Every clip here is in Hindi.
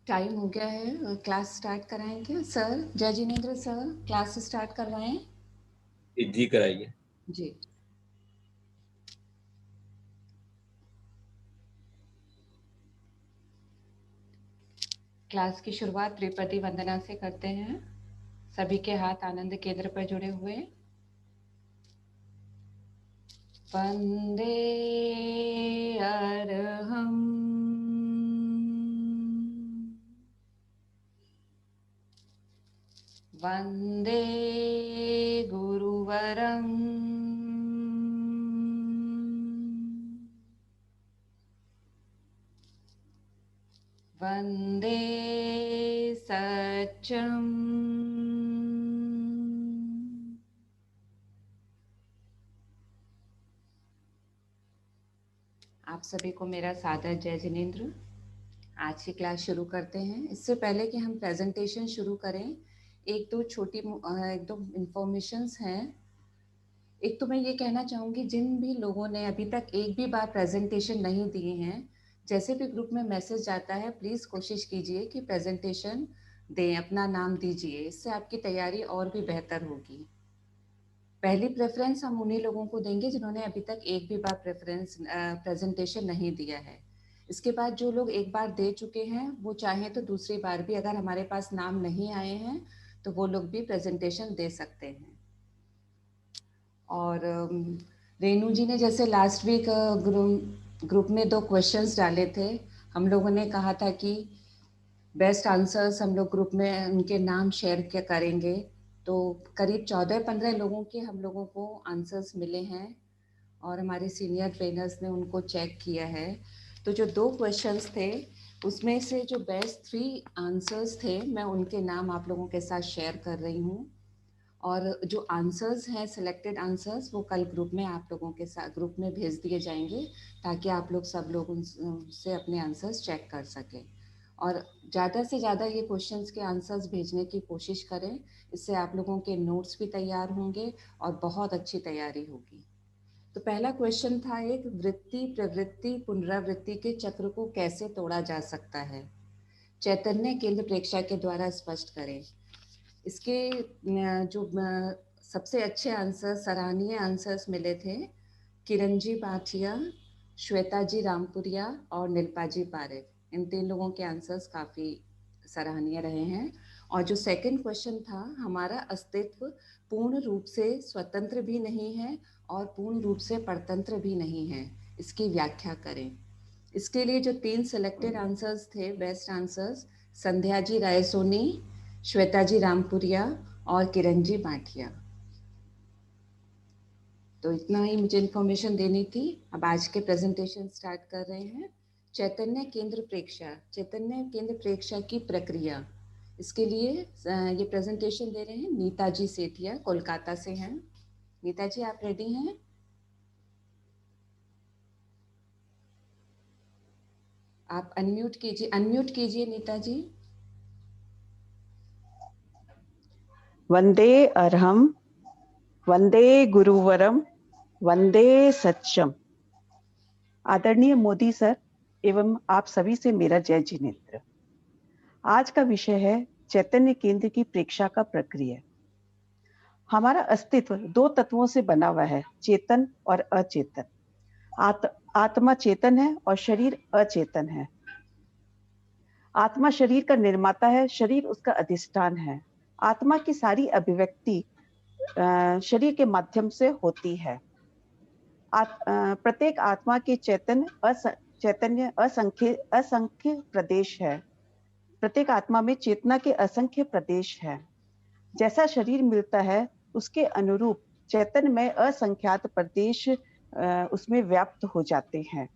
टाइम हो गया है, क्लास स्टार्ट कराएंगे सर? जय जिनेंद्र सर, क्लास स्टार्ट करवाएं? जी कराइए। जी। क्लास की शुरुआत त्रिपदी वंदना से करते हैं। सभी के हाथ आनंद केंद्र पर जुड़े हुए। वंदे अरहम, वंदे गुरुवरम, वंदे सच्चम। आप सभी को मेरा सादर जय जिनेंद्र। आज की क्लास शुरू करते हैं। इससे पहले कि हम प्रेजेंटेशन शुरू करें, एक दो इंफॉर्मेशंस हैं। एक तो मैं ये कहना चाहूँगी, जिन भी लोगों ने अभी तक एक भी बार प्रेजेंटेशन नहीं दिए हैं, जैसे भी ग्रुप में मैसेज जाता है, प्लीज़ कोशिश कीजिए कि प्रेजेंटेशन दें, अपना नाम दीजिए। इससे आपकी तैयारी और भी बेहतर होगी। पहली प्रेफरेंस हम उन्हीं लोगों को देंगे जिन्होंने अभी तक एक भी बार प्रेजेंटेशन नहीं दिया है। इसके बाद जो लोग एक बार दे चुके हैं, वो चाहें तो दूसरी बार भी, अगर हमारे पास नाम नहीं आए हैं तो वो लोग भी प्रेजेंटेशन दे सकते हैं। और रेनू जी ने जैसे लास्ट वीक ग्रुप में 2 क्वेश्चंस डाले थे। हम लोगों ने कहा था कि बेस्ट आंसर्स हम लोग ग्रुप में उनके नाम शेयर क्या करेंगे। तो करीब 14-15 लोगों के हम लोगों को आंसर्स मिले हैं और हमारे सीनियर ट्रेनर्स ने उनको चेक किया है। तो जो 2 क्वेश्चंस थे, उसमें से जो बेस्ट 3 आंसर्स थे, मैं उनके नाम आप लोगों के साथ शेयर कर रही हूँ। और जो आंसर्स हैं, सिलेक्टेड आंसर्स, वो कल ग्रुप में आप लोगों के साथ ग्रुप में भेज दिए जाएंगे, ताकि आप लोग सब लोग उनसे अपने आंसर्स चेक कर सकें। और ज़्यादा से ज़्यादा ये क्वेश्चंस के आंसर्स भेजने की कोशिश करें। इससे आप लोगों के नोट्स भी तैयार होंगे और बहुत अच्छी तैयारी होगी। तो पहला क्वेश्चन था, एक वृत्ति प्रवृत्ति पुनरावृत्ति के चक्र को कैसे तोड़ा जा सकता है? चैतन्य केंद्र प्रेक्षा के द्वारा स्पष्ट करें। इसके जो सबसे अच्छे आंसर, सराहनीय आंसर्स मिले थे, किरण जी पाठिया, श्वेता जी रामपुरिया और नीलपा जी पारिक। इन 3 लोगों के आंसर्स काफ़ी सराहनीय रहे हैं। और जो सेकंड क्वेश्चन था, हमारा अस्तित्व पूर्ण रूप से स्वतंत्र भी नहीं है और पूर्ण रूप से परतंत्र भी नहीं है, इसकी व्याख्या करें। इसके लिए जो 3 सिलेक्टेड आंसर्स थे, बेस्ट आंसर्स, संध्या जी रायसोनी, श्वेता जी रामपुरिया और किरण जी बाठिया। तो इतना ही मुझे इन्फॉर्मेशन देनी थी। अब आज के प्रेजेंटेशन स्टार्ट कर रहे हैं। चैतन्य केंद्र प्रेक्षा, चैतन्य केंद्र प्रेक्षा की प्रक्रिया, इसके लिए ये प्रेजेंटेशन दे रहे हैं नीता जी सेठिया, कोलकाता से हैं। नीता जी, आप रेडी हैं? आप अनम्यूट कीजिए नीता जी। वंदे अरहम, वंदे गुरुवरम, वंदे सच्चम। आदरणीय मोदी सर एवं आप सभी से मेरा जय जिनेंद्र। आज का विषय है चैतन्य केंद्र की प्रेक्षा का प्रक्रिया। हमारा अस्तित्व 2 तत्वों से बना हुआ है, चेतन और अचेतन। आत्मा चेतन है और शरीर अचेतन है। आत्मा शरीर का निर्माता है, शरीर उसका अधिष्ठान है। आत्मा की सारी अभिव्यक्ति शरीर के माध्यम से होती है। प्रत्येक आत्मा के चैतन्य असंख्य प्रदेश है। प्रत्येक आत्मा में चेतना के असंख्य प्रदेश है। जैसा शरीर मिलता है, उसके अनुरूप चैतन्य में असंख्यात प्रदेश उसमें व्याप्त हो जाते हैं।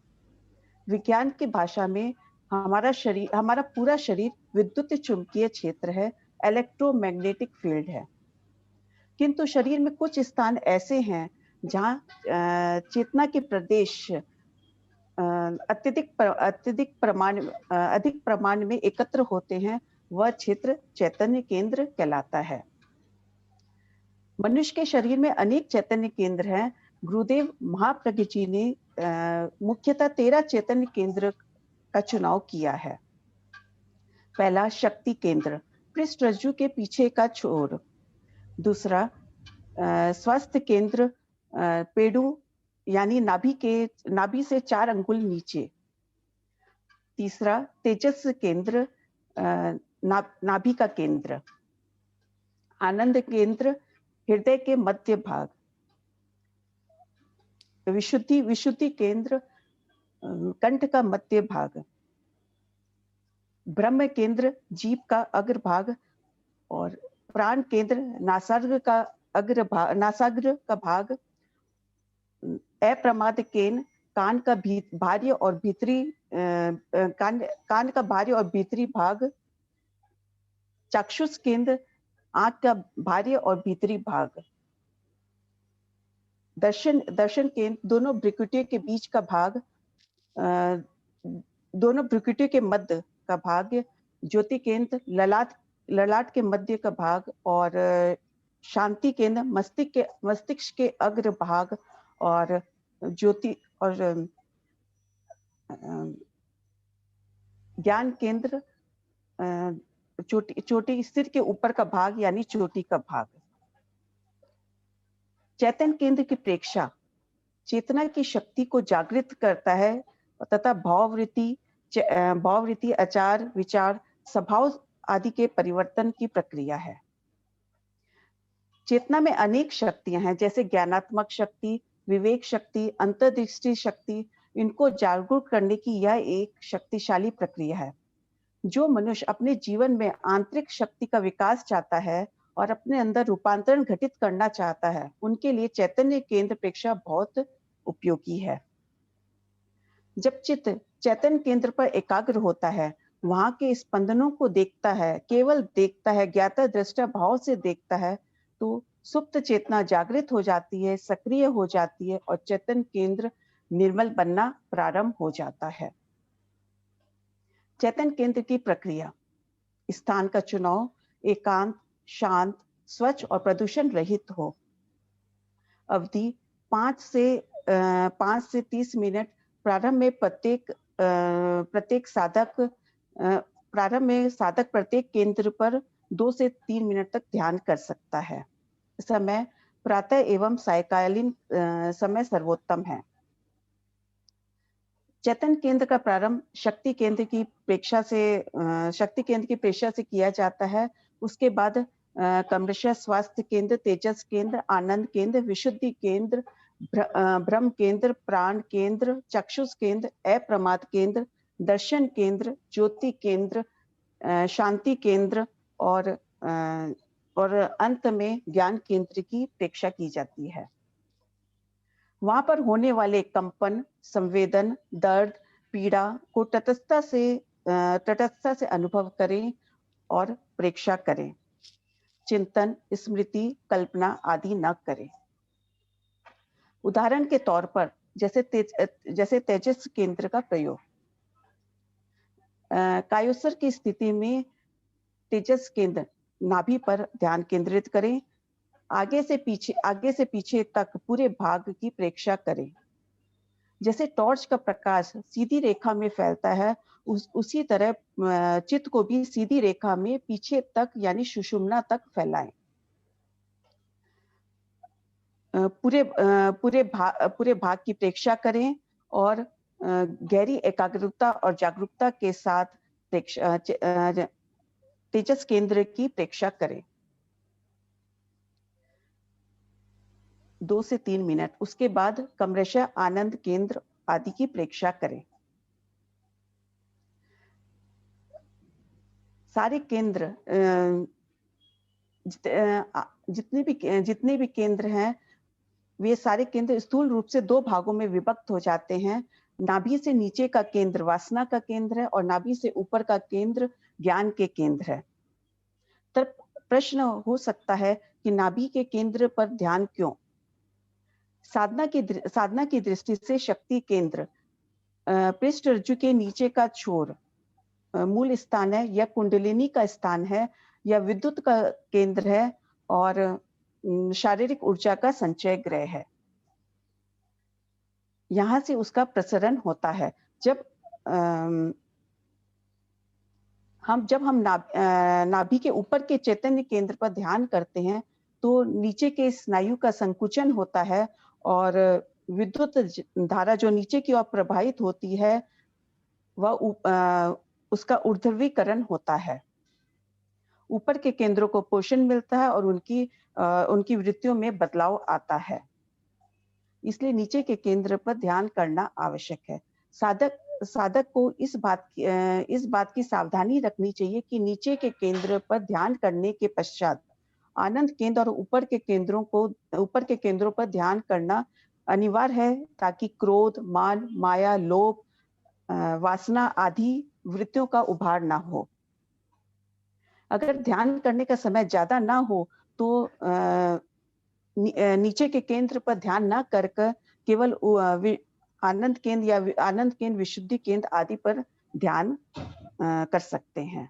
विज्ञान की भाषा में हमारा पूरा शरीर विद्युत चुंबकीय क्षेत्र है, इलेक्ट्रोमैग्नेटिक फील्ड है। किंतु शरीर में कुछ स्थान ऐसे हैं जहाँ चेतना के प्रदेश अधिक प्रमाण में एकत्र होते हैं। वह क्षेत्र चैतन्य केंद्र कहलाता है। मनुष्य के शरीर में अनेक चैतन्य केंद्र हैं। गुरुदेव महाप्रज्ञ जी ने मुख्यतः 13 चैतन्य केंद्र का चुनाव किया है। पहला शक्ति केंद्र, पृष्ठ रज्जु के पीछे का छोर। दूसरा स्वास्थ्य केंद्र, पेडु यानी नाभि से 4 अंगुल नीचे। तीसरा तेजस केंद्र, नाभि का केंद्र। आनंद केंद्र, हृदय के मध्य भाग। विशुद्धि केंद्र, कंठ का मध्य भाग। ब्रह्म केंद्र, जीभ का अग्रभाग। और प्राण केंद्र, नासाग्र का भाग। अप्रमाद केंद्र, कान का बाह्य और भीतरी कान का बाह्य और भीतरी भाग। चक्षुष केंद्र, आंख का बाह्य और भीतरी भाग। दर्शन केंद्र, दोनों भ्रुकुटियों के बीच का भाग, दोनों भ्रुकुटियों के मध्य का भाग। ज्योति केंद्र, ललाट के मध्य का भाग। और शांति केंद्र, मस्तिष्क के अग्र भाग। और ज्योति और ज्ञान केंद्र, चोटी सिर के ऊपर का भाग यानी चोटी का भाग। चैतन्य केंद्र की प्रेक्षा चेतना की शक्ति को जागृत करता है तथा भाववृत्ति, आचार, विचार, स्वभाव आदि के परिवर्तन की प्रक्रिया है। चेतना में अनेक शक्तियां हैं, जैसे ज्ञानात्मक शक्ति, विवेक शक्ति, अंतर्दृष्टि शक्ति। इनको जागरूक करने की यह एक शक्तिशाली प्रक्रिया है। जो मनुष्य अपने जीवन में आंतरिक शक्ति का विकास चाहता है और अपने अंदर रूपांतरण घटित करना चाहता है, उनके लिए चैतन्य केंद्र प्रेक्षा बहुत उपयोगी है। जब चित्त चैतन्य केंद्र पर एकाग्र होता है, वहां के स्पंदनों को देखता है, केवल देखता है, ज्ञाता दृष्टा भाव से देखता है, तो सुप्त चेतना जागृत हो जाती है, सक्रिय हो जाती है और चैतन्य केंद्र निर्मल बनना प्रारंभ हो जाता है। चैतन्य केंद्र की प्रक्रिया: स्थान का चुनाव एकांत, शांत, स्वच्छ और प्रदूषण रहित हो। अवधि 5 से 30 मिनट। प्रारंभ में साधक प्रत्येक केंद्र पर 2 से 3 मिनट तक ध्यान कर सकता है। समय प्रातः एवं सायंकालीन समय सर्वोत्तम है। चैतन्य केंद्र का प्रारंभ शक्ति केंद्र की प्रेक्षा से किया जाता है। उसके बाद क्रमशः स्वास्थ्य केंद्र, तेजस केंद्र, आनंद केंद्र, विशुद्धि केंद्र, ब्रह्म केंद्र, प्राण केंद्र, चक्षुष केंद्र, अप्रमाद केंद्र, दर्शन केंद्र, ज्योति केंद्र, शांति केंद्र और अंत में ज्ञान केंद्र की प्रेक्षा की जाती है। वहां पर होने वाले कंपन, संवेदन, दर्द, पीड़ा को तटस्थता से अनुभव करें और प्रेक्षा करें। चिंतन, स्मृति, कल्पना आदि न करें। उदाहरण के तौर पर जैसे तेजस केंद्र का प्रयोग। कायोत्सर की स्थिति में तेजस केंद्र नाभि पर ध्यान केंद्रित करें। आगे से पीछे तक पूरे भाग की प्रेक्षा करें। जैसे टॉर्च का प्रकाश सीधी रेखा में फैलता है, उसी तरह चित्त को भी सीधी रेखा में पीछे तक यानी सुषुम्ना तक फैलाएं। पूरे भाग की प्रेक्षा करें और गहरी एकाग्रता और जागरूकता के साथ तेजस केंद्र की प्रेक्षा करें। 2 से 3 मिनट। उसके बाद क्रमशः आनंद केंद्र आदि की प्रेक्षा करें। सारे केंद्र जितने भी केंद्र हैं, वे सारे केंद्र स्थूल रूप से 2 भागों में विभक्त हो जाते हैं। नाभि से नीचे का केंद्र वासना का केंद्र है और नाभि से ऊपर का केंद्र ज्ञान के केंद्र है। तब प्रश्न हो सकता है कि नाभि के केंद्र पर ध्यान क्यों? साधना की दृष्टि से शक्ति केंद्र पृष्ठ रज्जु के नीचे का छोर मूल स्थान है, या कुंडलिनी का स्थान है, या विद्युत का केंद्र है और शारीरिक ऊर्जा का संचय गृह है। यहां से उसका प्रसरण होता है। जब जब हम नाभि के ऊपर के चैतन्य केंद्र पर ध्यान करते हैं तो नीचे के स्नायु का संकुचन होता है और विद्युत धारा जो नीचे की ओर प्रवाहित होती है वह उसका ऊर्ध्वीकरण होता है। ऊपर के केंद्रों को पोषण मिलता है और उनकी वृत्तियों में बदलाव आता है। इसलिए नीचे के केंद्र पर ध्यान करना आवश्यक है। साधक को इस बात की सावधानी रखनी चाहिए कि नीचे के केंद्र पर ध्यान करने के पश्चात आनंद केंद्र और ऊपर के केंद्रों पर ध्यान करना अनिवार्य है ताकि क्रोध, मान, माया, लोभ, वासना आदि वृत्तियों का उभार ना हो। अगर ध्यान करने का समय ज्यादा ना हो तो नीचे के केंद्र पर ना ना कर केवल आनंद केंद्र, विशुद्धि केंद्र आदि पर ध्यान कर सकते हैं।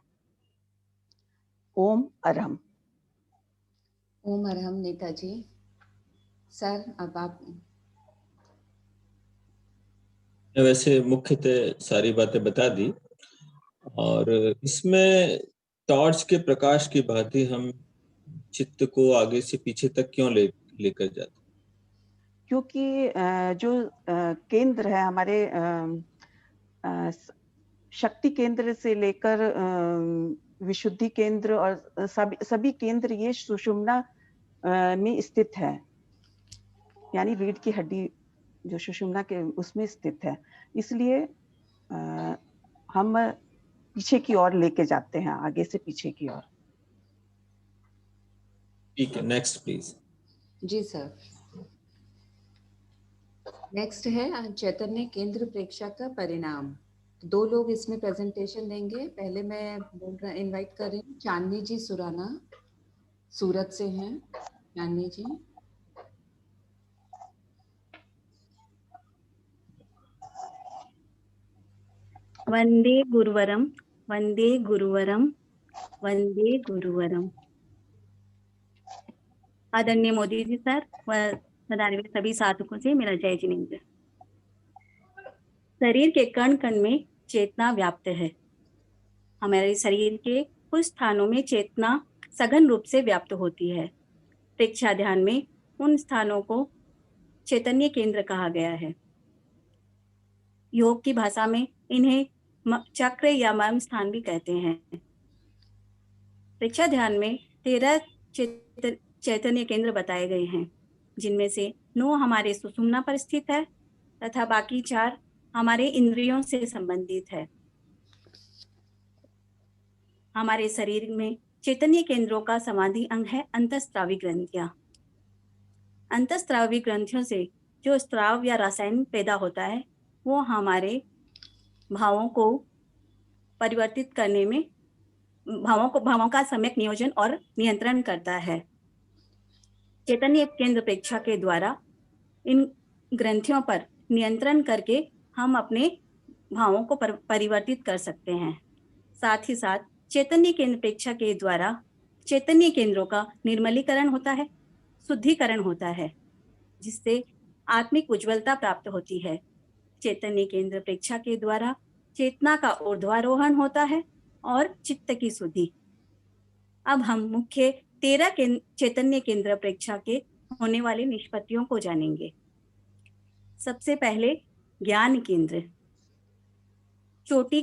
ओम अरहम। ओम अरहम नेताजी। सर अब आप। वैसे मुख्यतः सारी बातें बता दी और इसमें टॉर्च के प्रकाश की भांति हम चित्त को आगे से पीछे तक क्यों लेकर जाते? क्योंकि जो केंद्र है हमारे शक्ति केंद्र से लेकर विशुद्धि केंद्र और सभी केंद्र ये सुषुम्ना में स्थित है, यानी रीढ़ की हड्डी जो सुषुम्ना के उसमें स्थित है। इसलिए हम पीछे की ओर लेके जाते हैं, आगे से पीछे की ओर। ठीक है, नेक्स्ट प्लीज। जी सर। नेक्स्ट है चैतन्य केंद्र प्रेक्षा का परिणाम। 2 लोग इसमें प्रेजेंटेशन देंगे। पहले मैं इनवाइट कर रही हूँ चांदनी जी सुराना, सूरत से हैं चांदनी जी। वंदे गुरुवरम, वंदे गुरुवरम, वंदे गुरुवरम। आदरणीय मोदी जी सर व सदानवे सभी साधकों से मेरा जय जिनेंद्र। शरीर के कण कण में चेतना व्याप्त है। हमारे शरीर के कुछ स्थानों में चेतना सघन रूप से व्याप्त होती है। प्रेक्षा ध्यान में उन स्थानों को चैतन्य केंद्र कहा गया है। योग की भाषा में इन्हें चक्र या मर्म स्थान भी कहते हैं। प्रेक्षा ध्यान में 13 चैतन्य केंद्र बताए गए हैं, जिनमें से 9 हमारे सुषुम्ना पर स्थित है तथा बाकी 4 हमारे इंद्रियों से संबंधित है। हमारे शरीर में चैतन्य केंद्रों का समाधि अंग है अंतःस्रावी ग्रंथियां। अंतःस्रावी ग्रंथियों से जो स्राव या रसायन पैदा होता है वो हमारे भावों को परिवर्तित करने में भावों का सम्यक नियोजन और नियंत्रण करता है। चैतन्य केंद्र प्रेक्षा के द्वारा इन ग्रंथियों पर नियंत्रण करके हम अपने भावों को परिवर्तित कर सकते हैं। साथ ही साथ चैतन्य केंद्र प्रेक्षा के द्वारा चैतन्य केंद्रों का निर्मलीकरण होता है, शुद्धिकरण होता है, जिससे आत्मिक उज्ज्वलता प्राप्त होती है। चैतन्य केंद्र प्रेक्षा के द्वारा चेतना का ऊर्ध्वारोहण होता है और चित्त की शुद्धि। अब हम मुख्य 13 चैतन्य केंद्र प्रेक्षा के होने वाले निष्पत्तियों को जानेंगे। सबसे पहले ज्ञान केंद्र। चोटी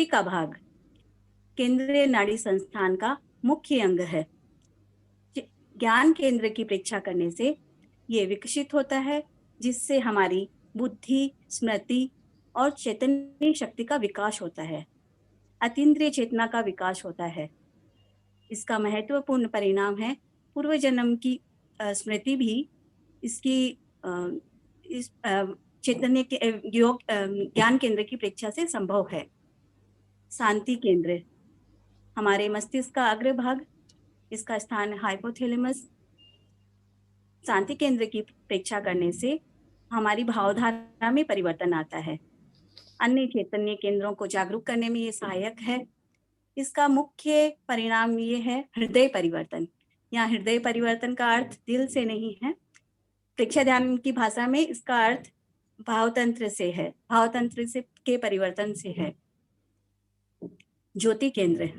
का भाग केंद्रीय नाड़ी संस्थान का मुख्य अंग है। ज्ञान केंद्र की प्रेक्षा करने से ये विकसित होता है, जिससे हमारी बुद्धि, स्मृति और चैतन्य शक्ति का विकास होता है। अतीन्द्रिय चेतना का विकास होता है। इसका महत्वपूर्ण परिणाम है पूर्व जन्म की स्मृति भी इसकी इस चैतन्य के योग ज्ञान केंद्र की प्रेक्षा से संभव है। शांति केंद्र हमारे मस्तिष्क का अग्रभाग, इसका स्थान हाइपोथैलेमस। शांति केंद्र की प्रेक्षा करने से हमारी भावधारा में परिवर्तन आता है। अन्य चैतन्य केंद्रों को जागरूक करने में ये सहायक है। इसका मुख्य परिणाम ये है हृदय परिवर्तन। यहाँ हृदय परिवर्तन का अर्थ दिल से नहीं है। प्रेक्षा ध्यान की भाषा में इसका अर्थ भावतंत्र से है, भावतंत्र से के परिवर्तन से है। ज्योति केंद्र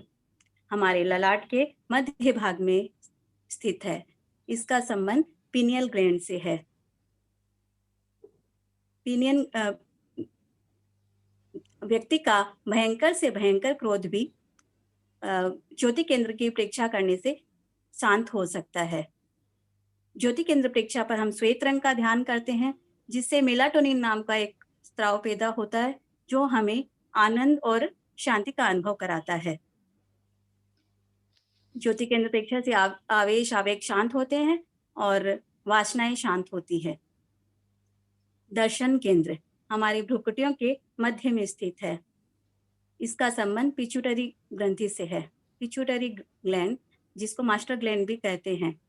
हमारे ललाट के मध्य भाग में स्थित है। इसका संबंध पीनियल ग्लैंड से है। पीनियल व्यक्ति का भयंकर से भयंकर क्रोध भी ज्योति केंद्र की परीक्षा करने से शांत हो सकता है। ज्योति केंद्र परीक्षा पर हम श्वेत रंग का ध्यान करते हैं, जिससे मेलाटोनिन नाम का एक स्राव पैदा होता है, जो हमें आनंद और शांति का अनुभव कराता है। ज्योति केंद्र परीक्षा से आवेश आवेग शांत होते हैं और वासनाएं शांत होती है। दर्शन केंद्र हमारी भ्रुकुटियों के मध्य में स्थित है। इसका संबंध पिट्यूटरी ग्रंथि से है। पिट्यूटरी ग्लैंड, जिसको मास्टर ग्लैंड भी कहते हैं,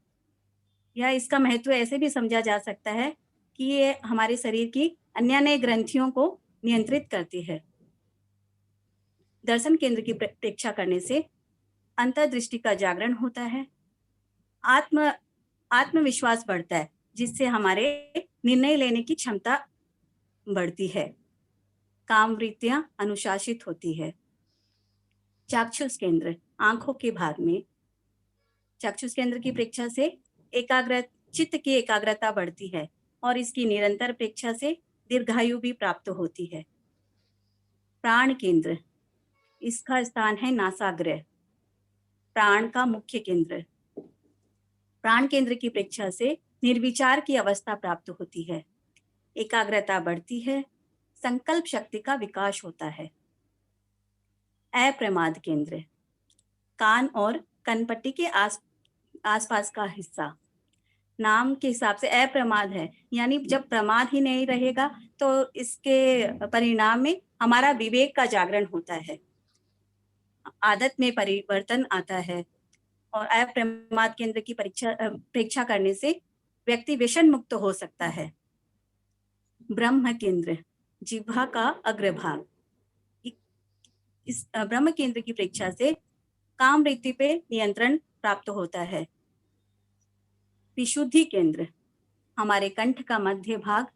या इसका महत्व ऐसे भी समझा जा सकता है कि ये हमारे शरीर की अन्य ग्रंथियों को नियंत्रित करती है। दर्शन केंद्र की परीक्षा करने से अंतर्दृष्टि का जागरण होता है। आत्मविश्वास बढ़ता है, जिससे हमारे निर्णय लेने की क्षमता बढ़ती है। काम वृत्तियां अनुशासित होती है। चाक्षुष केंद्र आंखों के भाग में, चाक्षुष केंद्र की परीक्षा से चित्त की एकाग्रता बढ़ती है और इसकी निरंतर परीक्षा से दीर्घायु भी प्राप्त होती है। प्राण केंद्र, इसका स्थान है नासाग्र, प्राण का मुख्य केंद्र। प्राण केंद्र की परीक्षा से निर्विचार की अवस्था प्राप्त होती है, एकाग्रता बढ़ती है, संकल्प शक्ति का विकास होता है। अप्रमाद केंद्र कान और कनपट्टी के आसपास का हिस्सा, नाम के हिसाब से अप्रमाद है, यानी जब प्रमाद ही नहीं रहेगा तो इसके परिणाम में हमारा विवेक का जागरण होता है, आदत में परिवर्तन आता है और अप्रमाद केंद्र की परीक्षा करने से व्यक्ति व्यसन मुक्त हो सकता है। ब्रह्म केंद्र जिह्वा का अग्रभाग, इस ब्रह्म केंद्र की परीक्षा से काम वृत्ति पे नियंत्रण प्राप्त होता है। विशुद्धि केंद्र हमारे कंठ का मध्य भाग,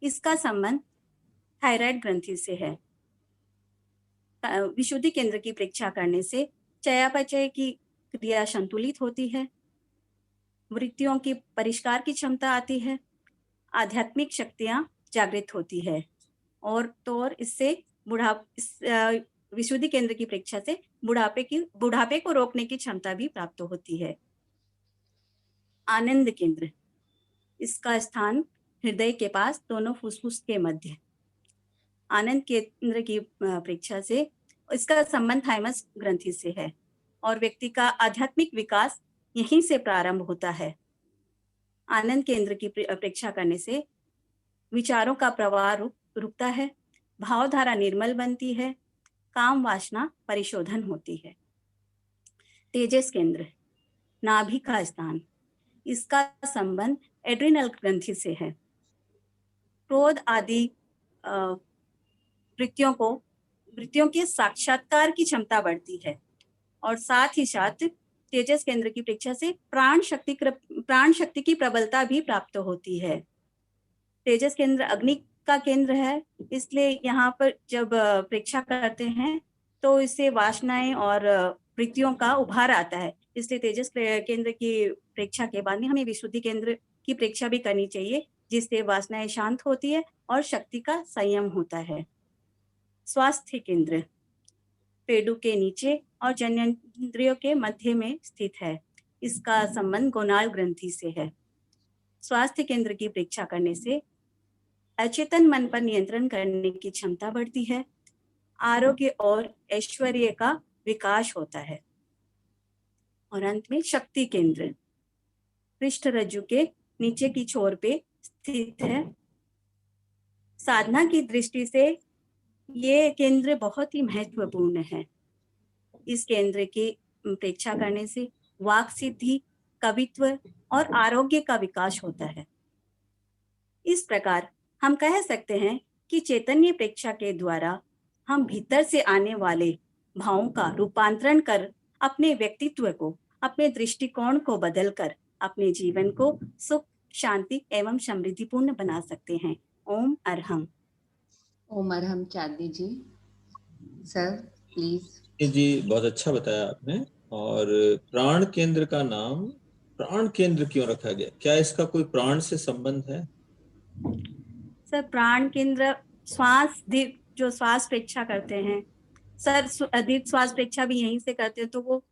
इसका संबंध थायराइड ग्रंथि से है। विशुद्धि केंद्र की परीक्षा करने से चयापचय की क्रिया संतुलित होती है, वृत्तियों की परिष्कार की क्षमता आती है, आध्यात्मिक शक्तियां जागृत होती है और इससे विशुद्धि केंद्र की परीक्षा से बुढ़ापे को रोकने की क्षमता भी प्राप्त होती है। आनंद केंद्र, इसका स्थान हृदय के पास दोनों फुसफुस के मध्य। आनंद केंद्र की परीक्षा से इसका संबंध थाइमस ग्रंथि से है और व्यक्ति का आध्यात्मिक विकास यहीं से प्रारंभ होता है। आनंद केंद्र की परीक्षा करने से विचारों का प्रवाह रुकता है, भावधारा निर्मल बनती है, काम वासना परिशोधन होती है। तेजस केंद्र नाभि का स्थान, इसका संबंध एड्रिनल ग्रंथि से है। क्रोध आदि वृत्तियों के साक्षात्कार की क्षमता बढ़ती है और साथ ही साथ तेजस केंद्र की परीक्षा से प्राण शक्ति की प्रबलता भी प्राप्त होती है। तेजस केंद्र अग्नि का केंद्र है, इसलिए यहाँ पर जब परीक्षा करते हैं तो इससे वासनाएं और वृत्तियों का उभार आता है। इसलिए तेजस केंद्र की परीक्षा के बाद में हमें विशुद्धि केंद्र की परीक्षा भी करनी चाहिए, जिससे वासनाएं शांत होती है और शक्ति का संयम होता है। स्वास्थ्य केंद्र पेडू के नीचे और जननेंद्रियों के मध्य में स्थित है। इसका संबंध गोनाल ग्रंथि से है। स्वास्थ्य केंद्र की परीक्षा करने से अचेतन मन पर नियंत्रण करने की क्षमता बढ़ती है, आरोग्य और ऐश्वर्य का विकास होता है। और अंत में शक्ति केंद्र पृष्ठ रज्जु के नीचे की छोर पे स्थित है। साधना की दृष्टि से ये केंद्र बहुत ही महत्वपूर्ण है। इस केंद्र की परीक्षा करने से वाक सिद्धि, कवित्व और आरोग्य का विकास होता है। इस प्रकार हम कह सकते हैं कि चैतन्य परीक्षा के द्वारा हम भीतर से आने वाले भावों का रूपांतरण कर अपने व्यक्तित्व को, अपने दृष्टिकोण को बदलकर अपने जीवन को सुख, शांति एवं समृद्धिपूर्ण बना सकते हैं। ओम अरहम। ओम अरहम चांदी जी। Sir, please. जी, बहुत अच्छा बताया आपने। और प्राण केंद्र का नाम प्राण केंद्र क्यों रखा गया? क्या इसका कोई प्राण से संबंध है? सर प्राण केंद्र श्वास दीर्घ जो श्वास प्रेक्षा करते हैं सर, दीर्घ श्वास प्रेक्षा भी यहीं से करते हैं, तो वो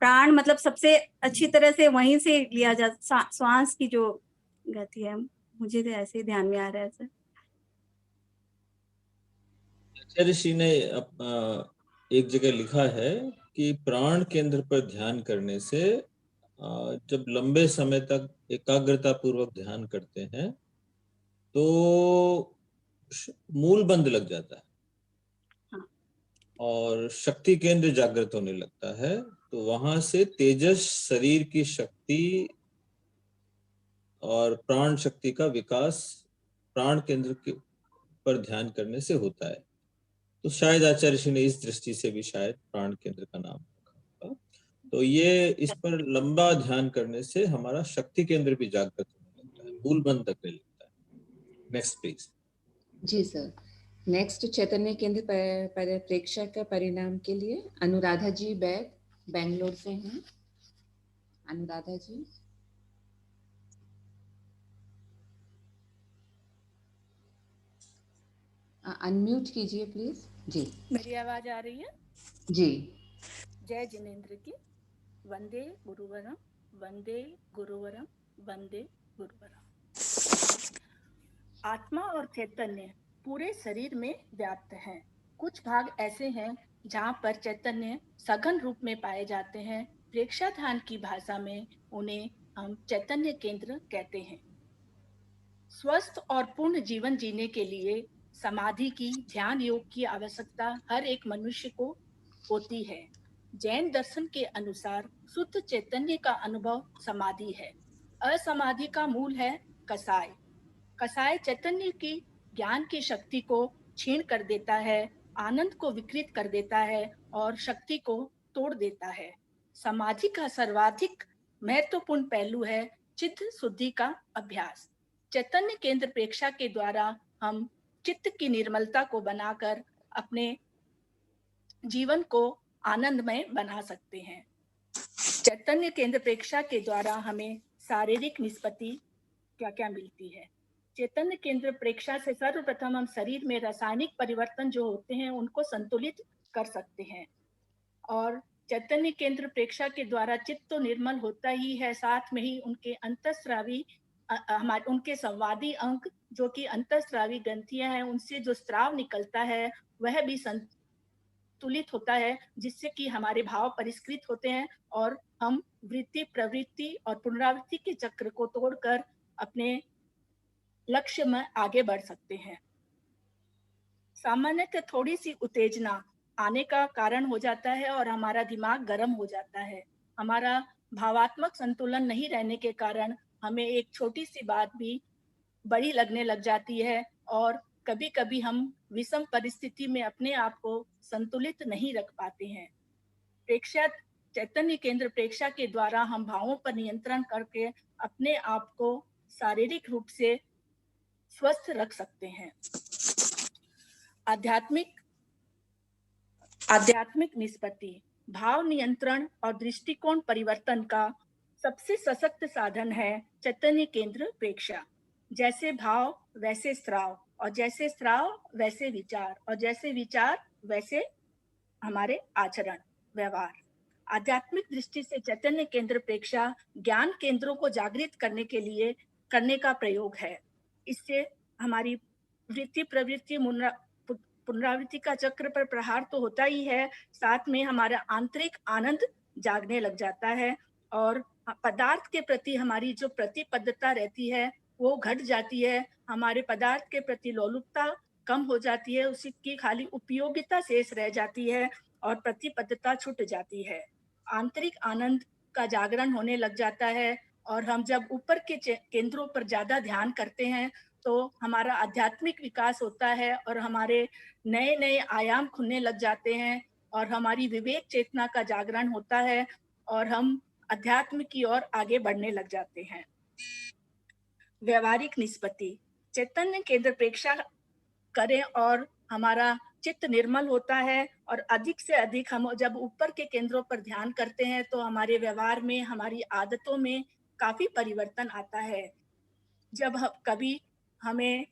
प्राण मतलब सबसे अच्छी तरह से वहीं से लिया जा श्वास की जो गति है, मुझे तो ऐसे ही ध्यान में आ रहा है सर। आचार्य ऋषि ने एक जगह लिखा है कि प्राण केंद्र पर ध्यान करने से जब लंबे समय तक एकाग्रता पूर्वक ध्यान करते हैं तो मूल बंध लग जाता है हाँ। और शक्ति केंद्र जागृत होने लगता है। तो वहां से तेजस, शरीर की शक्ति और प्राण शक्ति का विकास प्राण केंद्र के पर ध्यान करने से होता है। तो शायद आचार्य ऋषि ने इस दृष्टि से भी शायद प्राण केंद्र का नाम रखा होगा। तो ये इस पर लंबा ध्यान करने से हमारा शक्ति केंद्र भी जागृत होने लगता है, मूल बंध लगने लगता है। Next please. जी सर। नेक्स्ट चैतन्य केंद्र प्रेक्षक का परिणाम के लिए अनुराधा जी बैग बेंगलोर से हैं। अनुराधा जी, अनम्यूट कीजिए प्लीज। जी मेरी आवाज आ रही है? जी। जय जिनेन्द्र की। वंदे गुरुवरम, वंदे गुरुवरम, वंदे गुरुवरम। आत्मा और चैतन्य पूरे शरीर में व्याप्त हैं। कुछ भाग ऐसे हैं जहाँ पर चैतन्य सघन रूप में पाए जाते हैं। प्रेक्षाध्यान की भाषा में उन्हें हम चैतन्य केंद्र कहते हैं। स्वस्थ और पूर्ण जीवन जीने के लिए समाधि की, ध्यान योग की आवश्यकता हर एक मनुष्य को होती है। जैन दर्शन के अनुसार शुद्ध चैतन्य का अनुभव समाधि है। असमाधि का मूल है कसाय। कसाय चैतन्य की ज्ञान की शक्ति को छीन कर देता है, आनंद को विकृत कर देता है और शक्ति को तोड़ देता है। समाधि का सर्वाधिक महत्वपूर्ण पहलू है चित्त शुद्धि का अभ्यास। चैतन्य केंद्र प्रेक्षा के द्वारा हम चित्त की निर्मलता को बनाकर अपने जीवन को आनंदमय बना सकते हैं। चैतन्य केंद्र प्रेक्षा के द्वारा हमें शारीरिक निष्पत्ति क्या क्या मिलती है? चैतन्य केंद्र प्रेक्षा से सर्वप्रथम हम शरीर में रासायनिक परिवर्तन जो होते हैं उनको संतुलित कर सकते हैं। और चैतन्य केंद्र प्रेक्षा के द्वारा चित्त तो निर्मल होता ही है, साथ में ही उनके अंतःस्रावी हमारे उनके संवादी अंग जो कि अंतःस्रावी ग्रंथियां हैं, उनसे जो स्राव निकलता है वह भी संतुलित होता है, जिससे कि हमारे भाव परिष्कृत होते हैं और हम वृत्ति, प्रवृत्ति और पुनरावृत्ति के चक्र को तोड़कर अपने लक्ष्य में आगे बढ़ सकते हैं। सामान्यतः थोड़ी सी उत्तेजना आने का कारण हो जाता है और हमारा दिमाग गर्म हो जाता है। हमारा भावात्मक संतुलन नहीं रहने के कारण हमें एक छोटी सी बात भी बड़ी लगने लग जाती है और कभी-कभी हम विषम परिस्थिति में अपने आप को संतुलित नहीं रख पाते हैं। प्रेक्षा चैतन्य केंद्र प्रेक्षा के द्वारा हम भावों पर नियंत्रण करके अपने आप को शारीरिक रूप से स्वस्थ रख सकते हैं। आध्यात्मिक निष्पत्ति, भाव नियंत्रण और दृष्टिकोण परिवर्तन का सबसे सशक्त साधन है चैतन्य केंद्र प्रेक्षा। जैसे भाव वैसे स्राव, और जैसे स्राव वैसे विचार, और जैसे विचार वैसे हमारे आचरण, व्यवहार। आध्यात्मिक दृष्टि से चैतन्य केंद्र प्रेक्षा ज्ञान केंद्रों को जागृत करने के लिए करने का प्रयोग है। इससे हमारी वृत्ति, प्रवृत्ति, पुनरावृत्ति का चक्र पर प्रहार तो होता ही है, साथ में हमारा आंतरिक आनंद जागने लग जाता है और पदार्थ के प्रति हमारी जो प्रतिबद्धता रहती है वो घट जाती है। हमारे पदार्थ के प्रति लोलुपता कम हो जाती है, उसकी खाली उपयोगिता शेष रह जाती है और प्रतिबद्धता छूट जाती है। आंतरिक आनंद का जागरण होने लग जाता है और हम जब ऊपर के केंद्रों पर ज्यादा ध्यान करते हैं तो हमारा आध्यात्मिक विकास होता है और हमारे नए नए आयाम खुलने लग जाते हैं और हमारी विवेक चेतना का जागरण होता है और हम अध्यात्म की ओर आगे बढ़ने लग जाते हैं। व्यवहारिक निष्पत्ति, चैतन्य केंद्र प्रेक्षा करें और हमारा चित्त निर्मल होता है और अधिक से अधिक हम जब ऊपर के केंद्रों पर ध्यान करते हैं तो हमारे व्यवहार में, हमारी आदतों में काफी परिवर्तन आता है। जब कभी हमें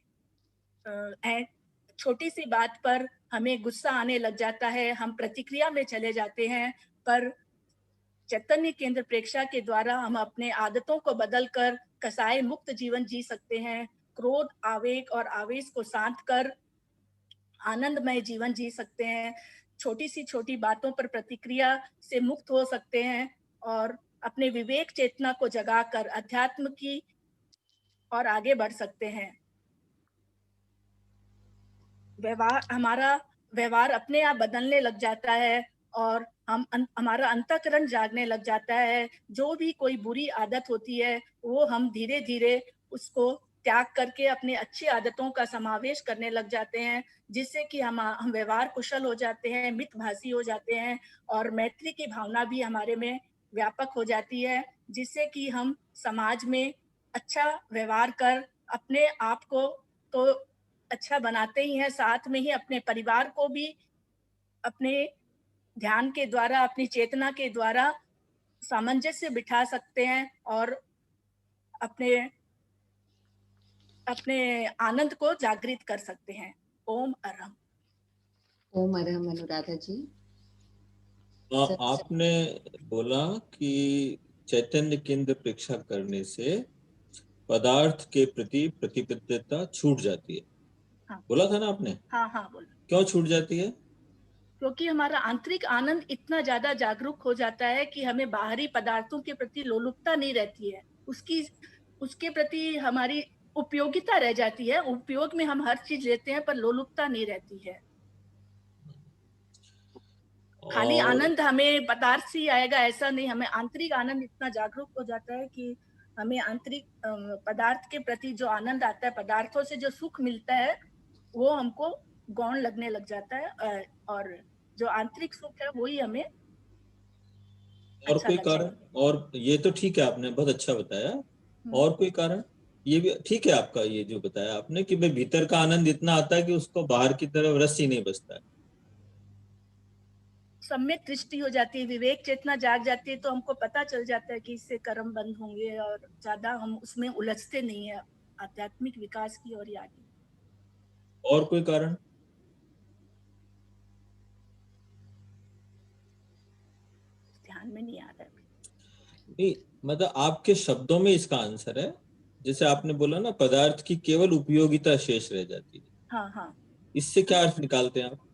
छोटी सी बात पर हमें गुस्सा आने लग जाता है, हम प्रतिक्रिया में चले जाते हैं, पर चैतन्य केंद्र प्रेक्षा के द्वारा हम अपने आदतों को बदलकर कसाय मुक्त जीवन जी सकते हैं। क्रोध, आवेग और आवेश को शांत कर आनंदमय जीवन जी सकते हैं। छोटी सी छोटी बातों पर प्रतिक्रिया से मुक्त हो सकते हैं और अपने विवेक चेतना को जगाकर अध्यात्म की और आगे बढ़ सकते हैं। हमारा व्यवहार अपने आप बदलने लग जाता है और हमारा अंतःकरण जागने लग जाता है। जो भी कोई बुरी आदत होती है वो हम धीरे धीरे उसको त्याग करके अपनी अच्छी आदतों का समावेश करने लग जाते हैं, जिससे कि हम व्यवहार कुशल हो जाते हैं, मितभाषी हो जाते हैं और मैत्री की भावना भी हमारे में व्यापक हो जाती है, जिससे कि हम समाज में अच्छा व्यवहार कर अपने आप को तो अच्छा बनाते ही हैं, साथ में ही अपने परिवार को भी अपने ध्यान के द्वारा, अपनी चेतना के द्वारा सामंजस्य बिठा सकते हैं और अपने अपने आनंद को जागृत कर सकते हैं। ओम अरहम। ओम अरहम अनुराधा जी। सर, आपने बोला कि चैतन्य केंद्र प्रेक्षा करने से पदार्थ के प्रति प्रतिबद्धता छूट जाती है। हाँ। बोला था ना आपने? हाँ हाँ बोलो। क्यों छूट जाती है? क्योंकि हमारा आंतरिक आनंद इतना ज्यादा जागरूक हो जाता है कि हमें बाहरी पदार्थों के प्रति लोलुपता नहीं रहती है। उसके प्रति हमारी उपयोगिता रह जाती है। उपयोग में हम हर चीज लेते हैं पर लोलुपता नहीं रहती है। खाली और आनंद हमें पदार्थ से ही आएगा ऐसा नहीं, हमें आंतरिक आनंद इतना जागरूक हो जाता है कि हमें आंतरिक पदार्थ के प्रति जो आनंद आता है, पदार्थों से जो सुख मिलता है वो हमको गौण लगने लग जाता है और जो आंतरिक सुख है वही हमें और अच्छा कोई लगता कारण? है। और ये तो ठीक है, आपने बहुत अच्छा बताया। और कोई कारण? ये भी ठीक है आपका, ये जो बताया आपने कि भाई भीतर का आनंद इतना आता है कि उसको बाहर की तरफ रस ही नहीं बसता है। सम्यक दृष्टि हो जाती है, विवेक चेतना जाग जाती है, तो हमको पता चल जाता है कि इससे कर्म बंद होंगे और ज्यादा हम उसमें उलझते नहीं है आध्यात्मिक विकास की ओर आगे। और कोई कारण? ध्यान में नहीं आ रहा है। नहीं, मतलब आपके शब्दों में इसका आंसर है। जैसे आपने बोला ना, पदार्थ की केवल उपयोगिता शेष रह जाती है। हाँ हाँ। इससे क्या अर्थ निकालते हैं आप?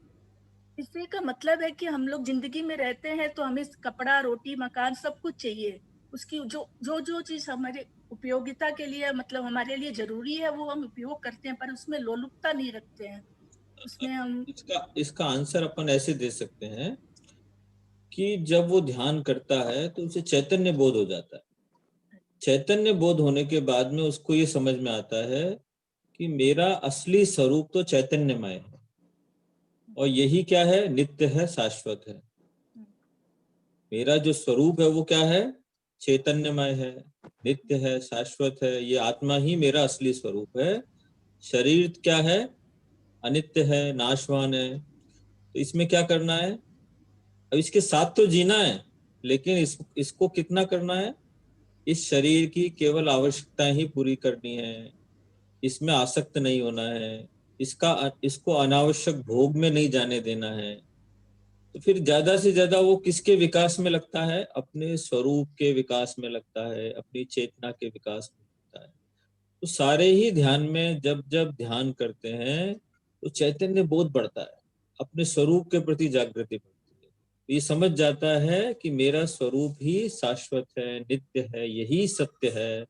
इससे का मतलब है कि हम लोग जिंदगी में रहते हैं तो हमें कपड़ा, रोटी, मकान सब कुछ चाहिए। उसकी जो चीज हमारे उपयोगिता के लिए, मतलब हमारे लिए जरूरी है, वो हम उपयोग करते हैं, पर उसमें लोलुपता नहीं रखते हैं। उसमें हम इसका आंसर अपन ऐसे दे सकते हैं कि जब वो ध्यान करता है तो उसे चैतन्य बोध हो जाता है। चैतन्य बोध होने के बाद में उसको ये समझ में आता है कि मेरा असली स्वरूप तो चैतन्यमय है और यही क्या है? नित्य है, शाश्वत है। मेरा जो स्वरूप है वो क्या है? चैतन्यमय है, नित्य है, शाश्वत है। ये आत्मा ही मेरा असली स्वरूप है। शरीर क्या है? अनित्य है, नाशवान है। तो इसमें क्या करना है? अब इसके साथ तो जीना है, लेकिन इसको कितना करना है? इस शरीर की केवल आवश्यकताएं ही पूरी करनी है, इसमें आसक्त नहीं होना है, इसको अनावश्यक भोग में नहीं जाने देना है। तो फिर ज्यादा से ज्यादा वो किसके विकास में लगता है? अपने स्वरूप के विकास में लगता है, अपनी चेतना के विकास में लगता है। तो सारे ही ध्यान में जब जब ध्यान करते हैं तो चैतन्य बोध बढ़ता है, अपने स्वरूप के प्रति जागृति बढ़ती है। ये समझ जाता है कि मेरा स्वरूप ही शाश्वत है, नित्य है, यही सत्य है।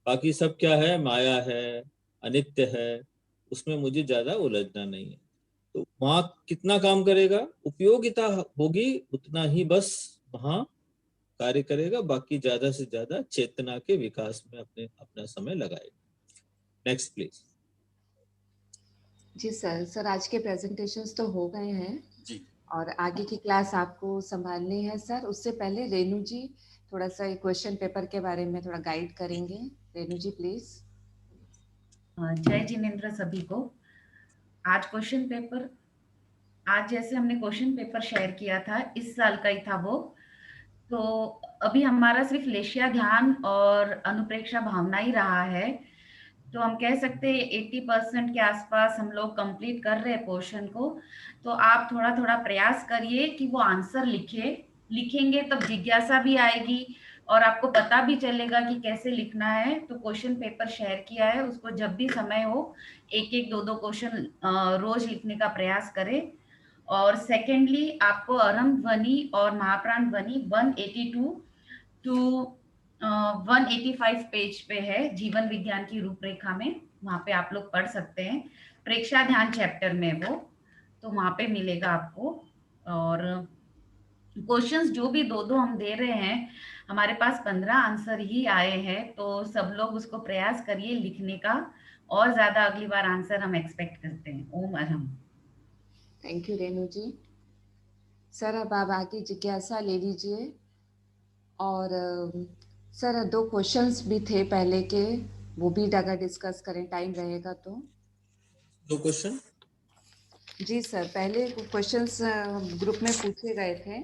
बाकी सब क्या है? माया है, अनित्य है, उसमें मुझे ज्यादा उलझना नहीं है। तो वहां कितना काम करेगा? उपयोगिता होगी उतना ही बस वहां कार्य करेगा, बाकी ज्यादा से ज्यादा चेतना के विकास में अपना समय लगाएगा। Next please. जी सर, आज के प्रेजेंटेशंस तो हो गए हैं जी। और आगे की क्लास आपको संभालनी है सर। उससे पहले रेणु जी थोड़ा सा क्वेश्चन पेपर के बारे में थोड़ा गाइड करेंगे। रेणु जी प्लीज। जय जिनेंद्र सभी को। आज क्वेश्चन पेपर आज जैसे हमने क्वेश्चन पेपर शेयर किया था, इस साल का ही था वो, तो अभी हमारा सिर्फ लेशिया ध्यान और अनुप्रेक्षा भावना ही रहा है। तो हम कह सकते हैं 80% के आसपास हम लोग कंप्लीट कर रहे हैं पोर्शन को। तो आप थोड़ा थोड़ा प्रयास करिए कि वो आंसर लिखेंगे तब जिज्ञासा भी आएगी और आपको पता भी चलेगा कि कैसे लिखना है। तो क्वेश्चन पेपर शेयर किया है, उसको जब भी समय हो एक एक दो दो क्वेश्चन रोज लिखने का प्रयास करें। और सेकेंडली आपको अरम ध्वनि और महाप्राण ध्वनि 182 टू 185 पेज पे है, जीवन विज्ञान की रूपरेखा में, वहां पे आप लोग पढ़ सकते हैं। प्रेक्षा ध्यान चैप्टर में वो, तो वहां पे मिलेगा आपको। और क्वेश्चंस जो भी दो दो हम दे रहे हैं, हमारे पास 15 आंसर ही आए हैं, तो सब लोग उसको प्रयास करिए लिखने का, और ज्यादा अगली बार आंसर हम एक्सपेक्ट करते हैं। ओम अरहम। Thank you Renu ji. Sir अब आप आगे जिज्ञासा ले लीजिए। और सर 2 क्वेश्चंस भी थे पहले के, वो भी अगर डिस्कस करें टाइम रहेगा तो। 2 क्वेश्चन जी सर, पहले क्वेश्चंस ग्रुप में पूछे गए थे,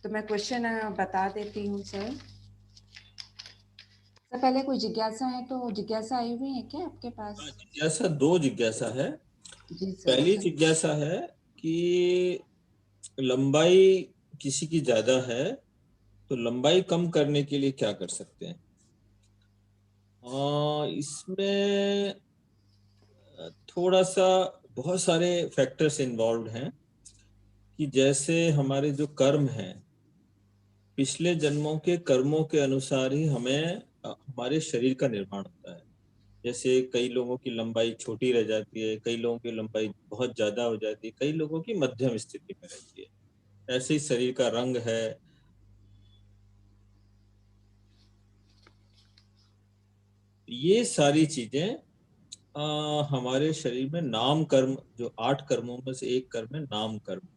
तो मैं क्वेश्चन बता देती हूँ सर। सर पहले कोई जिज्ञासा है तो जिज्ञासा आई हुई है क्या आपके पास? जिज्ञासा 2 जिज्ञासा है। जी सर। पहली जिज्ञासा है कि लंबाई किसी की ज्यादा है तो लंबाई कम करने के लिए क्या कर सकते हैं? इसमें थोड़ा सा बहुत सारे फैक्टर्स इन्वॉल्व हैं कि जैसे हमारे जो कर्म हैं, पिछले जन्मों के कर्मों के अनुसार ही हमें हमारे शरीर का निर्माण होता है। जैसे कई लोगों की लंबाई छोटी रह जाती है, कई लोगों की लंबाई बहुत ज्यादा हो जाती है, कई लोगों की मध्यम स्थिति में रहती है। ऐसे ही शरीर का रंग है। ये सारी चीजें हमारे शरीर में नाम कर्म, जो 8 कर्मों में से एक कर्म है नाम कर्म।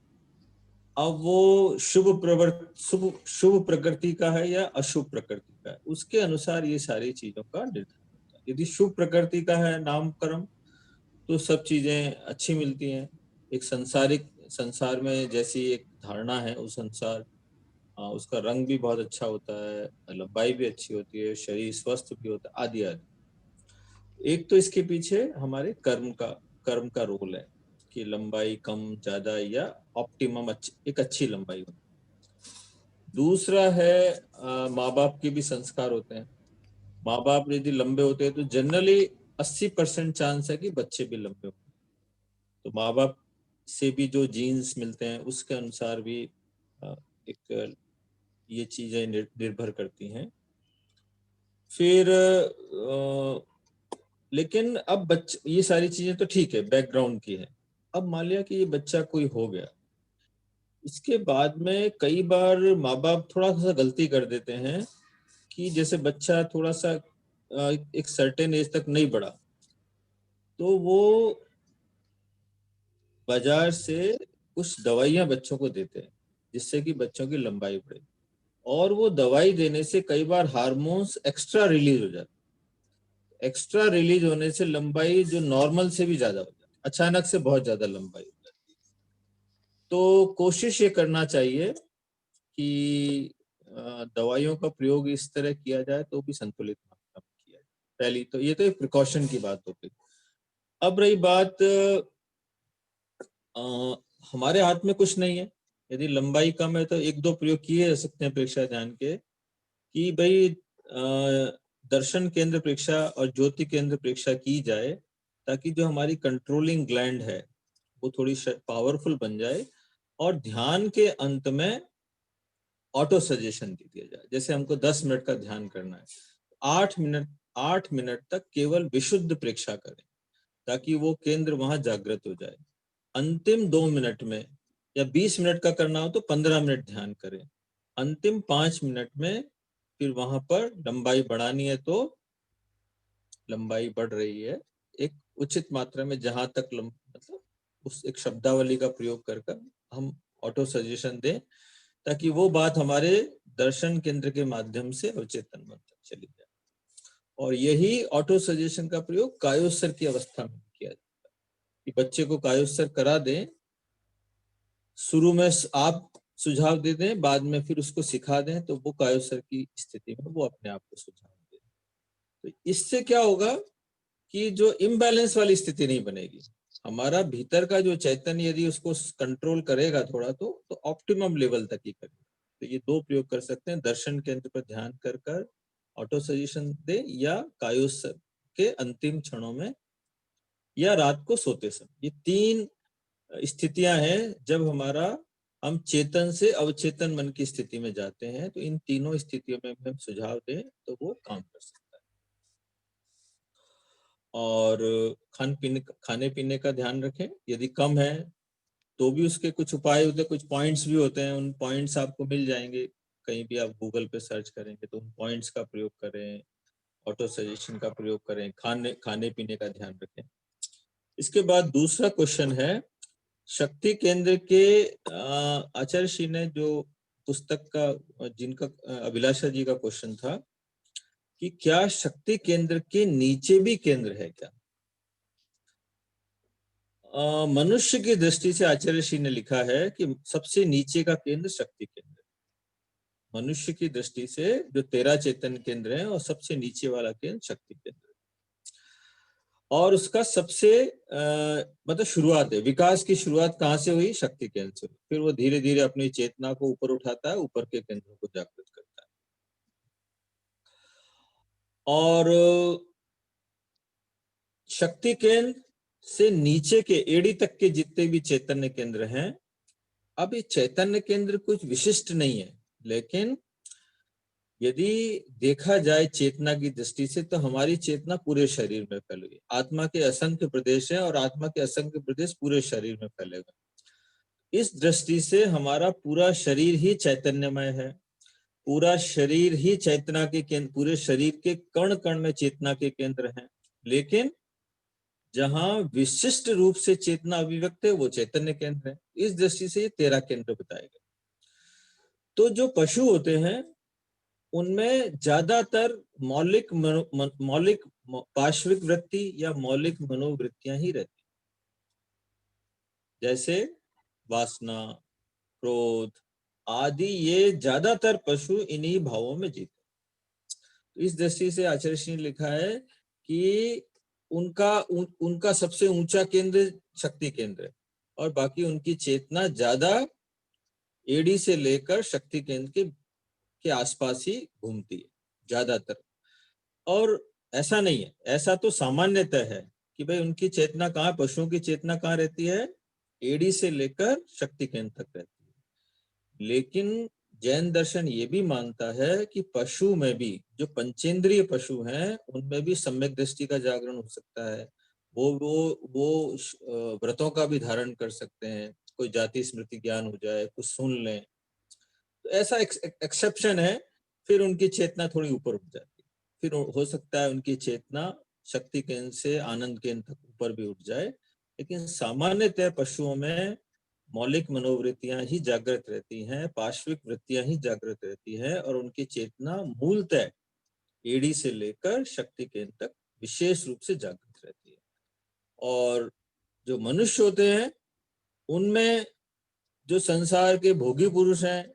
अब वो शुभ प्रकृति का है या अशुभ प्रकृति का है, उसके अनुसार ये सारी चीजों का निर्धारण होता है। यदि शुभ प्रकृति का है नाम कर्म तो सब चीजें अच्छी मिलती हैं। एक संसार में जैसी एक धारणा है उस अनुसार उसका रंग भी बहुत अच्छा होता है, लंबाई भी अच्छी होती है, शरीर स्वस्थ भी होता है, आदि आदि। एक तो इसके पीछे हमारे कर्म का रोल है कि लंबाई कम ज्यादा या ऑप्टिमम एक अच्छी लंबाई हो। दूसरा है माँ बाप के भी संस्कार होते हैं। माँ बाप यदि लंबे होते हैं तो जनरली 80% चांस है कि बच्चे भी लंबे होंगे। तो माँ बाप से भी जो जीन्स मिलते हैं उसके अनुसार भी एक ये चीजें निर्भर करती हैं। फिर लेकिन अब ये सारी चीजें तो ठीक है, बैकग्राउंड की है। अब मान लिया कि ये बच्चा कोई हो गया, इसके बाद में कई बार माँ बाप थोड़ा सा गलती कर देते हैं कि जैसे बच्चा थोड़ा सा एक सर्टेन एज तक नहीं बढ़ा तो वो बाजार से कुछ दवाइयां बच्चों को देते हैं जिससे कि बच्चों की लंबाई बढ़े। और वो दवाई देने से कई बार हार्मोन्स एक्स्ट्रा रिलीज हो जाते। एक्स्ट्रा रिलीज होने से लंबाई जो नॉर्मल से भी ज्यादा हो जाती है, अचानक से बहुत ज्यादा लंबाई हो जाती है। तो कोशिश ये करना चाहिए कि दवाइयों का प्रयोग इस तरह किया जाए तो भी संतुलित मात्रा में किया जाए। पहली तो ये तो एक प्रिकॉशन की बात हो गई। अब रही बात हमारे हाथ में कुछ नहीं है। यदि लंबाई कम है तो 1-2 प्रयोग किए जा सकते हैं प्रेक्षा ध्यान के, कि भाई दर्शन केंद्र प्रेक्षा और ज्योति केंद्र प्रेक्षा की जाए ताकि जो हमारी कंट्रोलिंग ग्लैंड है वो थोड़ी पावरफुल बन जाए। और ध्यान के अंत में ऑटो सजेशन दे दिया जाए। जैसे हमको 10 मिनट का ध्यान करना है, 8 मिनट तक केवल विशुद्ध प्रेक्षा करें ताकि वो केंद्र वहां जागृत हो जाए। अंतिम 2 मिनट में या 20 मिनट का करना हो तो 15 मिनट ध्यान करें। अंतिम 5 मिनट में फिर वहां पर लंबाई बढ़ानी है तो लंबाई बढ़ रही है एक उचित मात्रा में, जहां तक मतलब उस एक शब्दावली का प्रयोग कर हम ऑटो सजेशन दें ताकि वो बात हमारे दर्शन केंद्र के माध्यम से अवचेतन मन तक चली जाए। और यही ऑटो सजेशन का प्रयोग कायोत्सर की अवस्था में किया जाता है कि बच्चे को कायोत्सर करा दें शुरू में आप सुझाव दे दें, बाद में फिर उसको सिखा दें, तो वो कायोत्सर्ग की स्थिति में वो अपने आप को सुझाव दे। तो इससे क्या होगा कि जो इम्बैलेंस वाली स्थिति नहीं बनेगी। हमारा भीतर का जो चैतन्य यदि उसको कंट्रोल करेगा थोड़ा, तो ऑप्टिमम लेवल तक ही करेगा। तो ये दो प्रयोग कर सकते हैं, दर्शन केंद्र पर ध्यान कर ऑटो सजेशन दे, या कायोत्सर्ग के अंतिम क्षणों में, या रात को सोते समय। ये तीन स्थितियां हैं जब हम चेतन से अवचेतन मन की स्थिति में जाते हैं। तो इन तीनों स्थितियों में हम सुझाव दें तो वो काम कर सकता है। और खाने पीने का ध्यान रखें, यदि कम है तो भी उसके कुछ उपाय होते हैं, कुछ पॉइंट्स भी होते हैं। उन पॉइंट्स आपको मिल जाएंगे, कहीं भी आप गूगल पे सर्च करेंगे तो उन पॉइंट्स का प्रयोग करें, ऑटो सजेशन का प्रयोग करें, खाने पीने का ध्यान रखें। इसके बाद दूसरा क्वेश्चन है, शक्ति केंद्र के आचार्य श्री ने जो पुस्तक का, जिनका अभिलाषा जी का क्वेश्चन था कि क्या शक्ति केंद्र के नीचे भी केंद्र है क्या? मनुष्य की दृष्टि से आचार्य श्री ने लिखा है कि सबसे नीचे का केंद्र शक्ति केंद्र। मनुष्य की दृष्टि से जो 13 चेतन केंद्र है और सबसे नीचे वाला केंद्र शक्ति केंद्र, और उसका सबसे मतलब शुरुआत है, विकास की शुरुआत कहाँ से हुई? शक्ति केंद्र से। फिर वो धीरे धीरे अपनी चेतना को ऊपर उठाता है, ऊपर के केंद्रों को जागृत करता है। और शक्ति केंद्र से नीचे के एड़ी तक के जितने भी चैतन्य केंद्र हैं, अब ये चैतन्य केंद्र कुछ विशिष्ट नहीं है, लेकिन यदि देखा जाए चेतना की दृष्टि से तो हमारी चेतना पूरे शरीर में फैली हुई। आत्मा के असंख्य प्रदेश है और आत्मा के असंख्य प्रदेश पूरे शरीर में फैले हुए। इस दृष्टि से हमारा पूरा शरीर ही चैतन्यमय है, पूरा शरीर ही चेतना के केंद्र, पूरे शरीर के कण कण में चेतना के केंद्र हैं। लेकिन जहां विशिष्ट रूप से चेतना अभिव्यक्त है वो चैतन्य केंद्र है। इस दृष्टि से ये 13 केंद्र बताए गए। तो जो पशु होते हैं उनमें ज्यादातर मौलिक पार्श्विक वृत्ति या मौलिक मनोवृत्तियां ही रहती, जैसे वासना, क्रोध आदि। ये ज्यादातर पशु इन्हीं भावों में जीते। तो इस दृष्टि से आचार्य श्री ने लिखा है कि उनका सबसे ऊंचा केंद्र शक्ति केंद्र है, और बाकी उनकी चेतना ज्यादा एड़ी से लेकर शक्ति केंद्र के आसपास ही घूमती है ज्यादातर। और ऐसा नहीं है, ऐसा तो सामान्यतः है कि भाई उनकी चेतना कहाँ, पशुओं की चेतना कहाँ रहती है? एड़ी से लेकर शक्ति केंद्र तक रहती है। लेकिन जैन दर्शन ये भी मानता है कि पशु में भी, जो पंचेंद्रिय पशु हैं, उनमें भी सम्यक दृष्टि का जागरण हो सकता है। वो व्रतों का भी धारण कर सकते हैं, कोई जाति स्मृति ज्ञान हो जाए, कुछ सुन लें, तो ऐसा एक्सेप्शन है। फिर उनकी चेतना थोड़ी ऊपर उठ जाती है। फिर हो सकता है उनकी चेतना शक्ति केंद्र से आनंद केंद्र तक ऊपर भी उठ जाए। लेकिन सामान्यतः पशुओं में मौलिक मनोवृत्तियां ही जागृत रहती हैं, पार्श्विक वृत्तियां ही जागृत रहती हैं, और उनकी चेतना मूलतः एड़ी से लेकर शक्ति केंद्र तक विशेष रूप से जागृत रहती है। और जो मनुष्य होते हैं उनमें जो संसार के भोगी पुरुष हैं,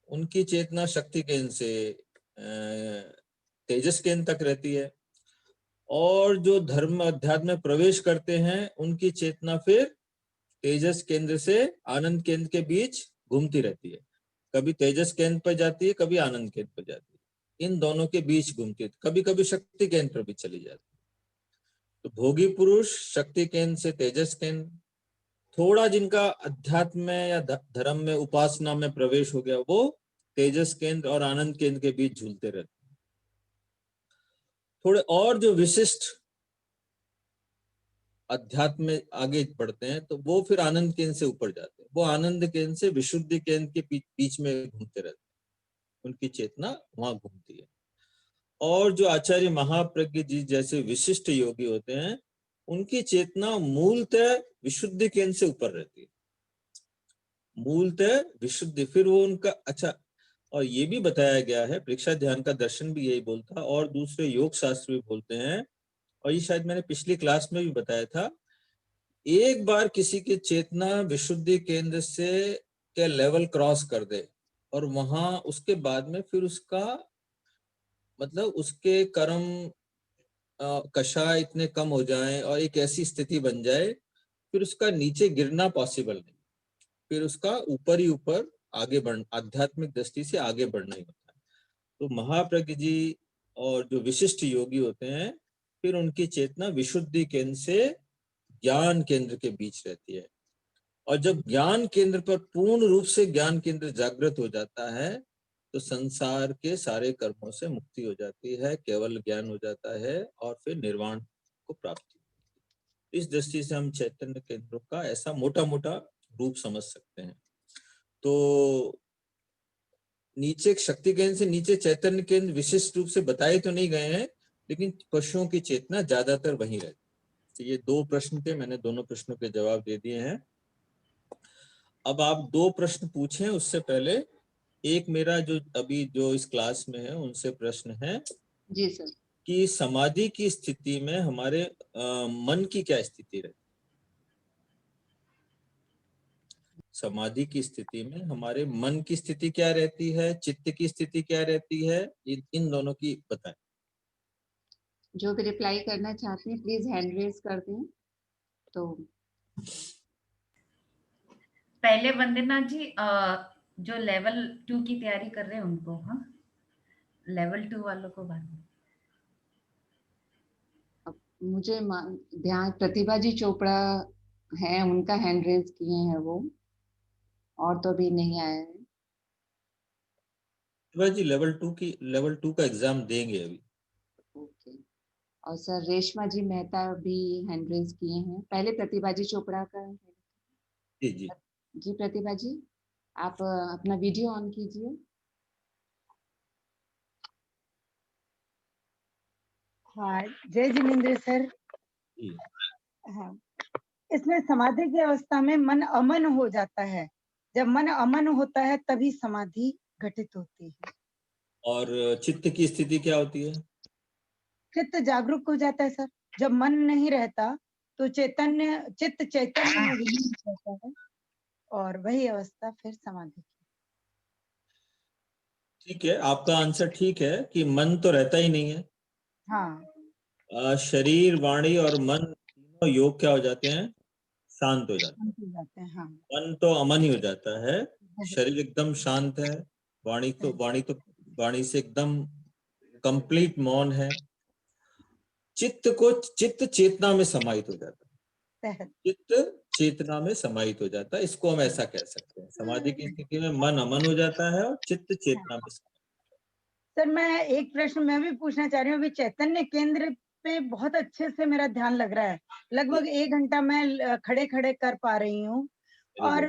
उनकी चेतना शक्ति केंद्र से तेजस केंद्र तक रहती है। और जो धर्म अध्यात्म में प्रवेश करते हैं उनकी चेतना फिर तेजस केंद्र से आनंद केंद्र के बीच घूमती रहती है। कभी तेजस केंद्र पर जाती है, कभी आनंद केंद्र पर जाती है, इन दोनों के बीच घूमती है, कभी कभी शक्ति केंद्र पर भी चली जाती है। तो भोगी पुरुष शक्ति केंद्र से तेजस केंद्र, थोड़ा जिनका अध्यात्म में या धर्म में उपासना में प्रवेश हो गया, वो तेजस केंद्र और आनंद केंद्र के बीच झूलते रहते हैं। थोड़े और जो विशिष्ट अध्यात्म में आगे बढ़ते हैं तो वो फिर आनंद केंद्र से ऊपर जाते हैं। वो आनंद केंद्र से विशुद्धि केंद्र के बीच में घूमते रहते हैं, उनकी चेतना वहां घूमती है। और जो आचार्य महाप्रज्ञ जी जैसे विशिष्ट योगी होते हैं, उनकी चेतना मूलतः विशुद्धि केंद्र से ऊपर रहती है, मूलतः विशुद्धि। फिर वो उनका अच्छा, और ये भी बताया गया है, परीक्षा ध्यान का दर्शन भी यही बोलता, और दूसरे योग शास्त्र भी बोलते हैं, और ये शायद मैंने पिछली क्लास में भी बताया था एक बार किसी की चेतना विशुद्धि केंद्र से के लेवल क्रॉस कर दे और वहां उसके बाद में फिर उसका मतलब उसके कर्म कषाय इतने कम हो जाएं और एक ऐसी स्थिति बन जाए फिर उसका नीचे गिरना पॉसिबल नहीं, फिर उसका ऊपर ही ऊपर आगे बढ़ आध्यात्मिक दृष्टि से आगे बढ़ना ही होता है। तो महाप्रज्ञ जी और जो विशिष्ट योगी होते हैं फिर उनकी चेतना विशुद्धि केंद्र से ज्ञान केंद्र के बीच रहती है, और जब ज्ञान केंद्र पर पूर्ण रूप से ज्ञान केंद्र जागृत हो जाता है तो संसार के सारे कर्मों से मुक्ति हो जाती है, केवल ज्ञान हो जाता है और फिर निर्वाण को प्राप्ति। इस दृष्टि से हम चैतन्य केंद्रों का ऐसा मोटा मोटा रूप समझ सकते हैं। तो नीचे शक्ति केंद्र से नीचे चैतन्य केंद्र विशिष्ट रूप से बताए तो नहीं गए हैं, लेकिन पशुओं की चेतना ज्यादातर वहीं रहती है। तो ये 2 प्रश्न थे, मैंने दोनों प्रश्नों के जवाब दे दिए हैं। अब आप 2 प्रश्न पूछें, उससे पहले एक मेरा जो अभी जो इस क्लास में है उनसे प्रश्न है जी सर। कि समाधि की स्थिति में हमारे मन की क्या स्थिति रहती है? समाधि की स्थिति में हमारे मन की स्थिति क्या रहती है, चित्त की स्थिति क्या रहती है, इन दोनों की बताएं। जो भी रिप्लाई करना चाहते हैं प्लीज हैंड रेज कर दें। तो पहले वंदना जी जो लेवल 2 की तैयारी कर रहे हैं उनको, हाँ लेवल 2 वालों को बात। मुझे ध्यान प्रतिभा जी चोपड़ा है, उनका हैंड रेज किए हैं वो, और तो भी नहीं आया है। जी लेवल 2 का एग्जाम देंगे अभी। ओके। और सर रेशमा जी मेहता भी हैंड रेज किए हैं। पहले प्रतिभा जी चोपड़ा का है। जी जी जी प्रतिभा जी आप अपना वीडियो ऑन कीजिए। हाँ, जय जिनेंद्र सर। जी। हाँ, इसमें समाधि की अवस्था में मन अमन हो जाता है। जब मन अमन होता है तभी समाधि घटित होती है। और चित्त की स्थिति क्या होती है? चित्त जागरूक हो जाता है सर। जब मन नहीं रहता तो चित्त चैतन्य में विलीन हो जाता है और वही अवस्था फिर समाधि की। ठीक है, आपका आंसर ठीक है कि मन तो रहता ही नहीं है। हाँ, शरीर वाणी और मन तीनों योग क्या हो जाते हैं? शांत हो जाते हैं। शांत हो जाते हैं। हाँ, मन तो अमन ही हो जाता है, शरीर एकदम शांत है, वाणी से एकदम कंप्लीट मौन है, चित्त चेतना में समाहित हो जाता है, चित्त चेतना में समाहित हो जाता है। इसको हम ऐसा कह सकते हैं, समाधि की स्थिति में मन अमन हो जाता है और चित्त चेतना में समाहित। सर मैं एक प्रश्न मैं भी पूछना चाह रही हूँ। अभी चैतन्य केंद्र पे बहुत अच्छे से मेरा ध्यान लग रहा है। लगभग 1 घंटा मैं खड़े खड़े कर पा रही हूँ। और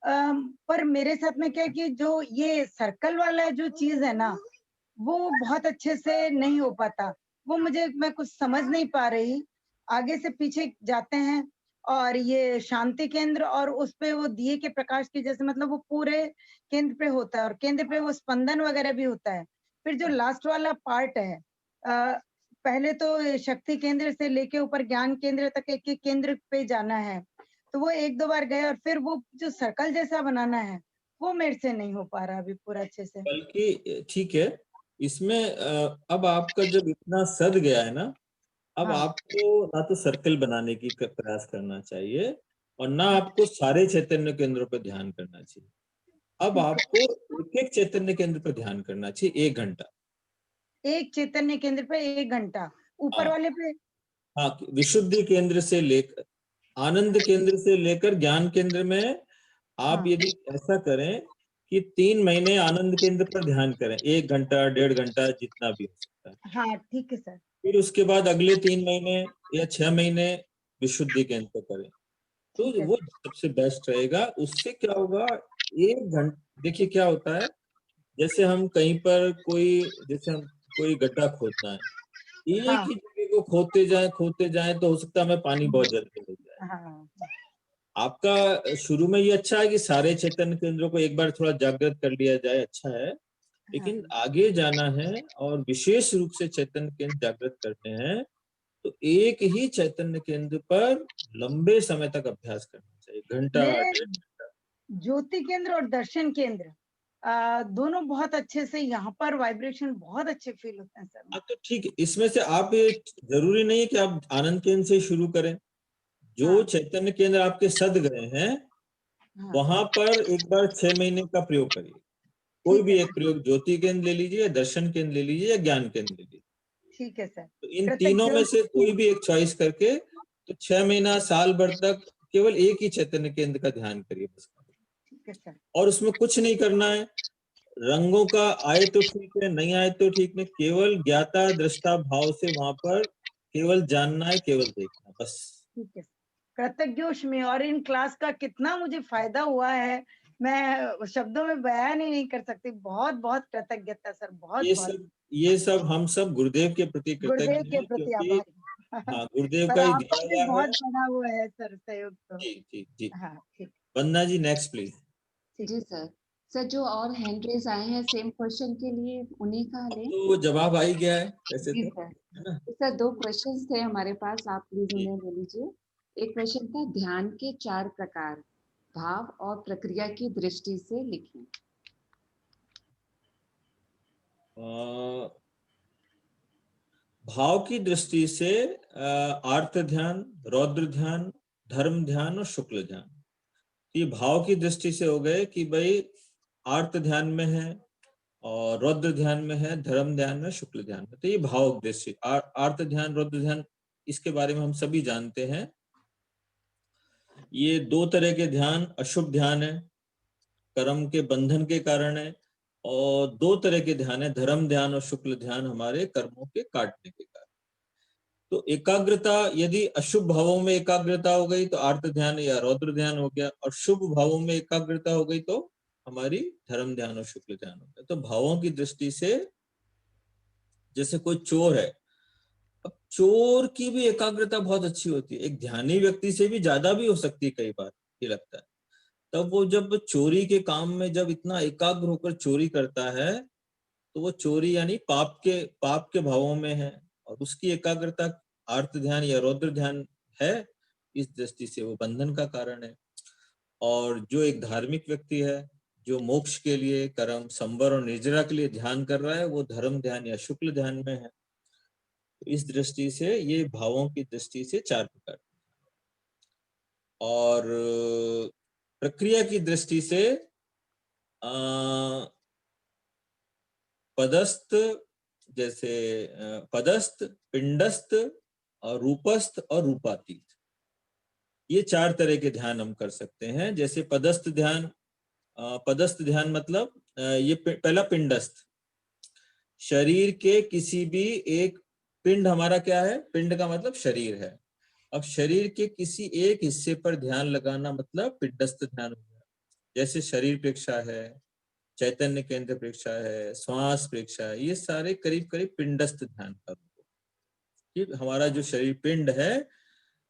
पर मेरे साथ में क्या है कि जो ये सर्कल वाला जो चीज है ना, वो बहुत अच्छे से नहीं हो पाता। वो मैं कुछ समझ नहीं पा रही। आगे से पीछे जाते हैं और ये शांति केंद्र और उस पे वो दिए के प्रकाश की जैसे मतलब वो पूरे केंद्र पे होता है और केंद्र पे वो स्पंदन वगैरह भी होता है। फिर जो लास्ट वाला पार्ट है, पहले तो शक्ति केंद्र से लेके ऊपर ज्ञान केंद्र तक एक एक केंद्र पे जाना है, तो वो 1-2 बार गए और फिर वो जो सर्कल जैसा बनाना है वो मेरे से नहीं हो पा रहा अभी पूरा अच्छे से। बल्कि ठीक है, इसमें अब आपका जब इतना सद गया है ना, अब हाँ, आपको ना तो सर्कल बनाने की प्रयास करना चाहिए और ना आपको सारे चैतन्य केंद्रों पर ध्यान करना चाहिए। अब आपको एक एक चैतन्य केंद्र पर ध्यान करना चाहिए 1 घंटा। एक चैतन्य केंद्र पे 1 घंटा, ऊपर हाँ वाले पे? हाँ, विशुद्धि केंद्र से लेकर आनंद केंद्र से लेकर ज्ञान केंद्र में आप हाँ, यदि ऐसा करें कि 3 महीने आनंद केंद्र पर ध्यान करें, 1 घंटा 1.5 घंटा जितना भी हो सकता है। हाँ, ठीक है सर। फिर उसके बाद अगले 3 महीने या 6 महीने विशुद्धि केंद्र पर करें, ठीक तो है वो सर। सबसे बेस्ट रहेगा। उससे क्या होगा, 1 घंटा देखिए क्या होता है, जैसे हम कहीं पर जैसे हम कोई गड्ढा खोदना है, एक हाँ, ही जगह को खोदते जाए तो हो सकता है हमें पानी बहुत जल्दी मिल जाए। हाँ, आपका शुरू में ये अच्छा है कि सारे चैतन्य केंद्रों को एक बार थोड़ा जागृत कर लिया जाए, अच्छा है, हाँ, लेकिन आगे जाना है और विशेष रूप से चैतन्य केंद्र जागृत करने हैं तो एक ही चैतन्य केंद्र पर लंबे समय तक अभ्यास करना चाहिए, घंटा, मेरे 1.5 घंटा। ज्योति केंद्र और दर्शन केंद्र दोनों बहुत अच्छे से, यहाँ पर वाइब्रेशन बहुत अच्छे फील होते हैं सर। तो ठीक है, इसमें से आप, ये जरूरी नहीं है कि आप आनंद केंद्र से शुरू करें। जो हाँ। चैतन्य केंद्र आपके सद गए हैं, हाँ, वहां पर एक बार 6 महीने का प्रयोग करिए। कोई ठीक भी है, एक प्रयोग, ज्योति केंद्र ले लीजिए, दर्शन केंद्र ले लीजिए, या ज्ञान केंद्र ले लीजिए। ठीक है सर। तो इन कृतज्ञ तीनों में से कोई भी एक चॉइस करके, तो 6 महीना, साल भर तक केवल एक ही चैतन्य केंद्र का ध्यान करिए बस। ठीक है सर। और उसमें कुछ नहीं करना है, रंगों का आए तो ठीक है, नहीं आए तो ठीक नहीं, केवल ज्ञाता दृष्टा भाव से वहां पर केवल जानना है, केवल देखना, बस। ठीक है, कृतज्ञोष में। और इन क्लास का कितना मुझे फायदा हुआ है, मैं शब्दों में बयान ही नहीं कर सकती। बहुत बहुत कृतज्ञता सर, बहुत बहुत। ये सब हम सब गुरुदेव के प्रति गुरुदेव कृतज्ञ के हैं, प्रति क्योंकि आभारी। हाँ, गुरुदेव पर का ही आपका दिया भी हुआ है। बहुत बड़ा हुआ है सर सहयोग तो। जी जी जी। हाँ, ठीक। Vandana ji, next please. जी सर। सर, जो और हैंड रेज आए हैं सेम क्वेश्चन के लिए, उन्हीं का लें? तो जवाब आ ही गया है वैसे जी तो, सर। है ना? तो सर, 2 क्वेश्चंस थे हमारे पास, आप प्लीज जी। उन्हें ले लीजिए। एक क्वेश्चन था, ध्यान के 4 प्रकार भाव और प्रक्रिया की दृष्टि से लिखें। भाव की दृष्टि से आर्त ध्यान, रौद्र ध्यान, धर्म ध्यान और शुक्ल ध्यान। ये भाव की दृष्टि से हो गए कि भाई आर्त ध्यान में है, और रौद्र ध्यान में है, धर्म ध्यान में, शुक्ल ध्यान में। तो ये भाव दृष्टि, आर्त ध्यान, रौद्र ध्यान, इसके बारे में हम सभी जानते हैं। ये 2 तरह के ध्यान, अशुभ ध्यान है, कर्म के बंधन के कारण है, और 2 तरह के ध्यान है, धर्म ध्यान और शुक्ल ध्यान, हमारे कर्मों के काटने के कारण। तो एकाग्रता, यदि अशुभ भावों में एकाग्रता हो गई तो आर्त ध्यान या रौद्र ध्यान हो गया, और शुभ भावों में एकाग्रता हो गई तो हमारी धर्म ध्यान और शुक्ल ध्यान हो गया। तो भावों की दृष्टि से, जैसे कोई चोर है, अब चोर की भी एकाग्रता बहुत अच्छी होती है, एक ध्यानी व्यक्ति से भी ज्यादा भी हो सकती है कई बार, ये लगता है। तब वो जब चोरी के काम में जब इतना एकाग्र होकर चोरी करता है, तो वो चोरी यानी पाप के भावों में है, और उसकी एकाग्रता आर्त ध्यान या रौद्र ध्यान है, इस दृष्टि से वो बंधन का कारण है। और जो एक धार्मिक व्यक्ति है, जो मोक्ष के लिए, कर्म, संवर और निर्जरा के लिए ध्यान कर रहा है, वो धर्म ध्यान या शुक्ल ध्यान में है। तो इस दृष्टि से ये भावों की दृष्टि से 4 प्रकार। और प्रक्रिया की दृष्टि से पदस्थ, जैसे पदस्थ, पिंडस्थ और रूपस्थ और रूपातीत, ये 4 तरह के ध्यान हम कर सकते हैं। जैसे पदस्थ ध्यान, पदस्थ ध्यान मतलब ये पहला पिंडस्थ, शरीर के किसी भी एक, पिंड हमारा क्या है, पिंड का मतलब शरीर है। अब शरीर के किसी एक हिस्से पर ध्यान लगाना मतलब पिंडस्थ ध्यान हो गया। जैसे शरीर प्रेक्षा है, चैतन्य केंद्र प्रेक्षा है, श्वास प्रेक्षा है, ये सारे करीब करीब पिंडस्थ ध्यान का रूप है। कि हमारा जो शरीर पिंड है,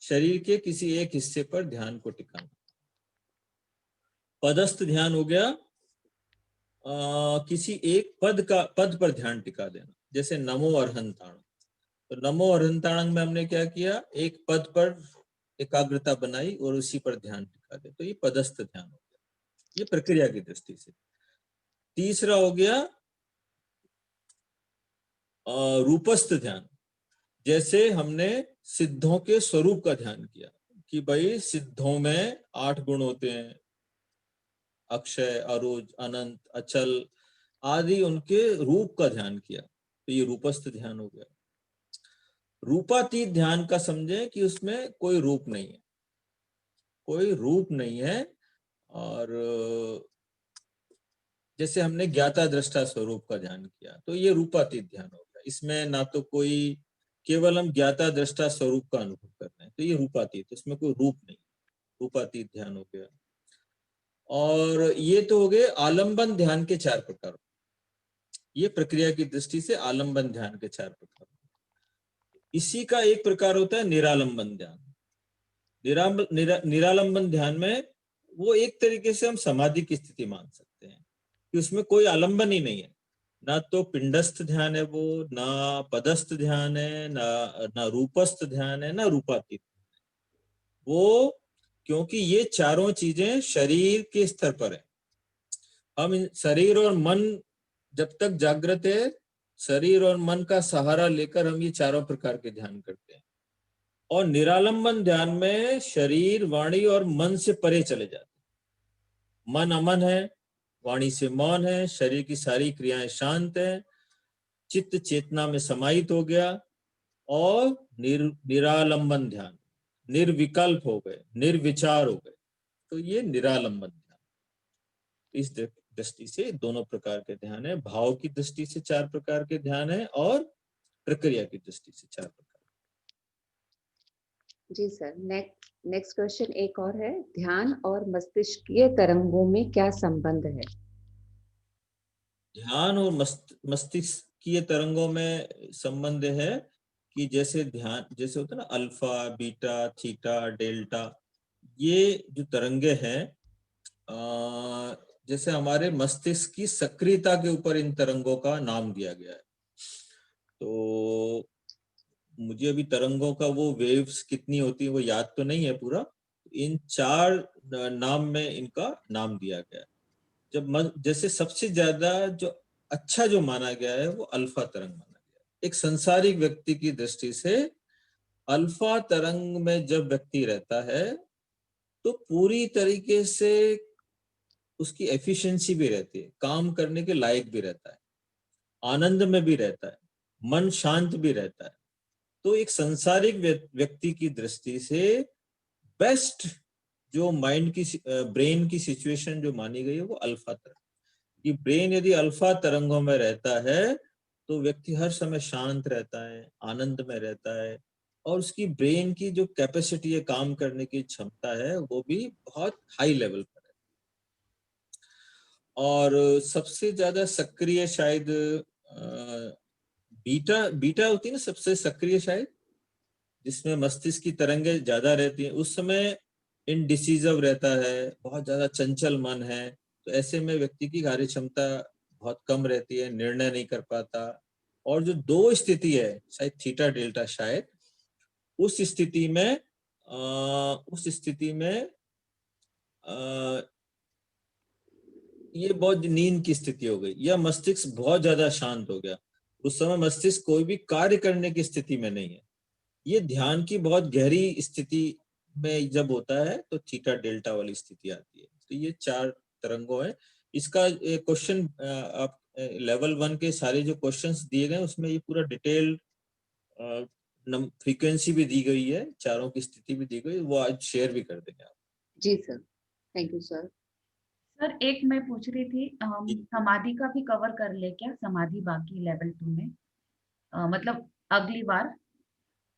शरीर के किसी एक हिस्से पर ध्यान को टिकाना। पदस्थ ध्यान हो गया किसी एक पद पर ध्यान टिका देना, जैसे नमो अर्हंताणं। तो नमो अर्हंताणं में हमने क्या किया, एक पद पर एकाग्रता बनाई और उसी पर ध्यान टिका दे, तो ये पदस्थ ध्यान हो गया, ये प्रक्रिया की दृष्टि से। तीसरा हो गया रूपस्थ ध्यान, जैसे हमने सिद्धों के स्वरूप का ध्यान किया, कि भाई सिद्धों में 8 गुण होते हैं, अक्षय, अरोज, अनंत, अचल आदि, उनके रूप का ध्यान किया, तो ये रूपस्थ ध्यान हो गया। रूपातीत ध्यान का समझे कि उसमें कोई रूप नहीं है, कोई रूप नहीं है। और जैसे हमने ज्ञाता दृष्टा स्वरूप का ध्यान किया, तो ये रूपातीत ध्यान हो गया। इसमें ना तो कोई, केवल हम ज्ञाता दृष्टा स्वरूप का अनुभव कर रहे हैं, तो ये रूपातीत, इसमें कोई रूप नहीं, रूपातीत ध्यान हो गया। और ये तो हो गए आलंबन ध्यान के 4 प्रकार। ये प्रक्रिया की दृष्टि से आलंबन ध्यान के 4 प्रकार। इसी का एक प्रकार होता है निरालंबन ध्यान। निरालंबन ध्यान में वो एक तरीके से हम समाधि की स्थिति मान सकते हैं, कि उसमें कोई आलंबन ही नहीं है, ना तो पिंडस्थ ध्यान है वो, ना पदस्थ ध्यान है, ना रूपस्थ ध्यान है, ना रूपातीत। वो क्योंकि ये चारों चीजें शरीर के स्तर पर है। हम शरीर और मन जब तक जागृत है, शरीर और मन का सहारा लेकर हम ये चारों प्रकार के ध्यान करते हैं। और निरालंबन ध्यान में शरीर, वाणी और मन से परे चले जाते हैं। मन अमन है, वाणी से मौन है, शरीर की सारी क्रियाएं शांत है, चित्त चेतना में समाहित हो गया और निरालंबन ध्यान, निर्विकल्प हो गए, निर्विचार हो गए। तो ये निरालंबन ध्यान। इस दृष्टि से दोनों प्रकार के ध्यान है। भाव की दृष्टि से 4 प्रकार के ध्यान है और प्रक्रिया की दृष्टि से 4 प्रकार। जी सर, नेक्स्ट क्वेश्चन एक और है, ध्यान और मस्तिष्कीय तरंगों में क्या संबंध है? ध्यान और मस्तिष्कीय तरंगों में संबंध है कि जैसे ध्यान, जैसे होता है ना अल्फा, बीटा, थीटा, डेल्टा, ये जो तरंगे हैं, जैसे हमारे मस्तिष्क की सक्रियता के ऊपर इन तरंगों का नाम दिया गया है। तो मुझे अभी तरंगों का वो वेव्स कितनी होती है वो याद तो नहीं है पूरा। इन 4 नाम में इनका नाम दिया गया है। जब जैसे सबसे ज्यादा जो अच्छा जो माना गया है वो अल्फा तरंग माना गया है। एक संसारिक व्यक्ति की दृष्टि से अल्फा तरंग में जब व्यक्ति रहता है तो पूरी तरीके से उसकी एफिशिएंसी भी रहती है, काम करने के लायक भी रहता है, आनंद में भी रहता है, मन शांत भी रहता है। तो एक संसारिक व्यक्ति की दृष्टि से बेस्ट जो माइंड की, ब्रेन की सिचुएशन जो मानी गई है वो अल्फा तरंग। कि ब्रेन यदि अल्फा तरंगों में रहता है तो व्यक्ति हर समय शांत रहता है, आनंद में रहता है, और उसकी ब्रेन की जो कैपेसिटी है, काम करने की क्षमता है, वो भी बहुत हाई लेवल पर है। और सबसे ज्यादा सक्रिय शायद बीटा होती है ना, सबसे सक्रिय शायद, जिसमें मस्तिष्क की तरंगे ज्यादा रहती हैं। उस समय इनडिसिसिव रहता है, बहुत ज्यादा चंचल मन है, तो ऐसे में व्यक्ति की कार्य क्षमता बहुत कम रहती है, निर्णय नहीं कर पाता। और जो 2 स्थिति है शायद थीटा डेल्टा, शायद उस स्थिति में ये बहुत नींद की स्थिति हो गई, या मस्तिष्क बहुत ज्यादा शांत हो गया। उस समय मस्तिष्क कोई भी कार्य करने की स्थिति में नहीं है। ये ध्यान की बहुत गहरी स्थिति में जब होता है तो थीटा डेल्टा वाली स्थिति आती है। तो ये 4 तरंगों है। इसका क्वेश्चन आप लेवल 1 के सारे जो क्वेश्चंस दिए गए उसमें ये पूरा डिटेल्ड फ्रीक्वेंसी भी दी गई है, चारों की स्थिति भी दी गई, वो आज शेयर भी कर देंगे आप। जी sir, thank you sir. Sir एक मैं पूछ रही थी, समाधि का भी कवर कर ले क्या, समाधि बाकी लेवल 2 में, मतलब अगली बार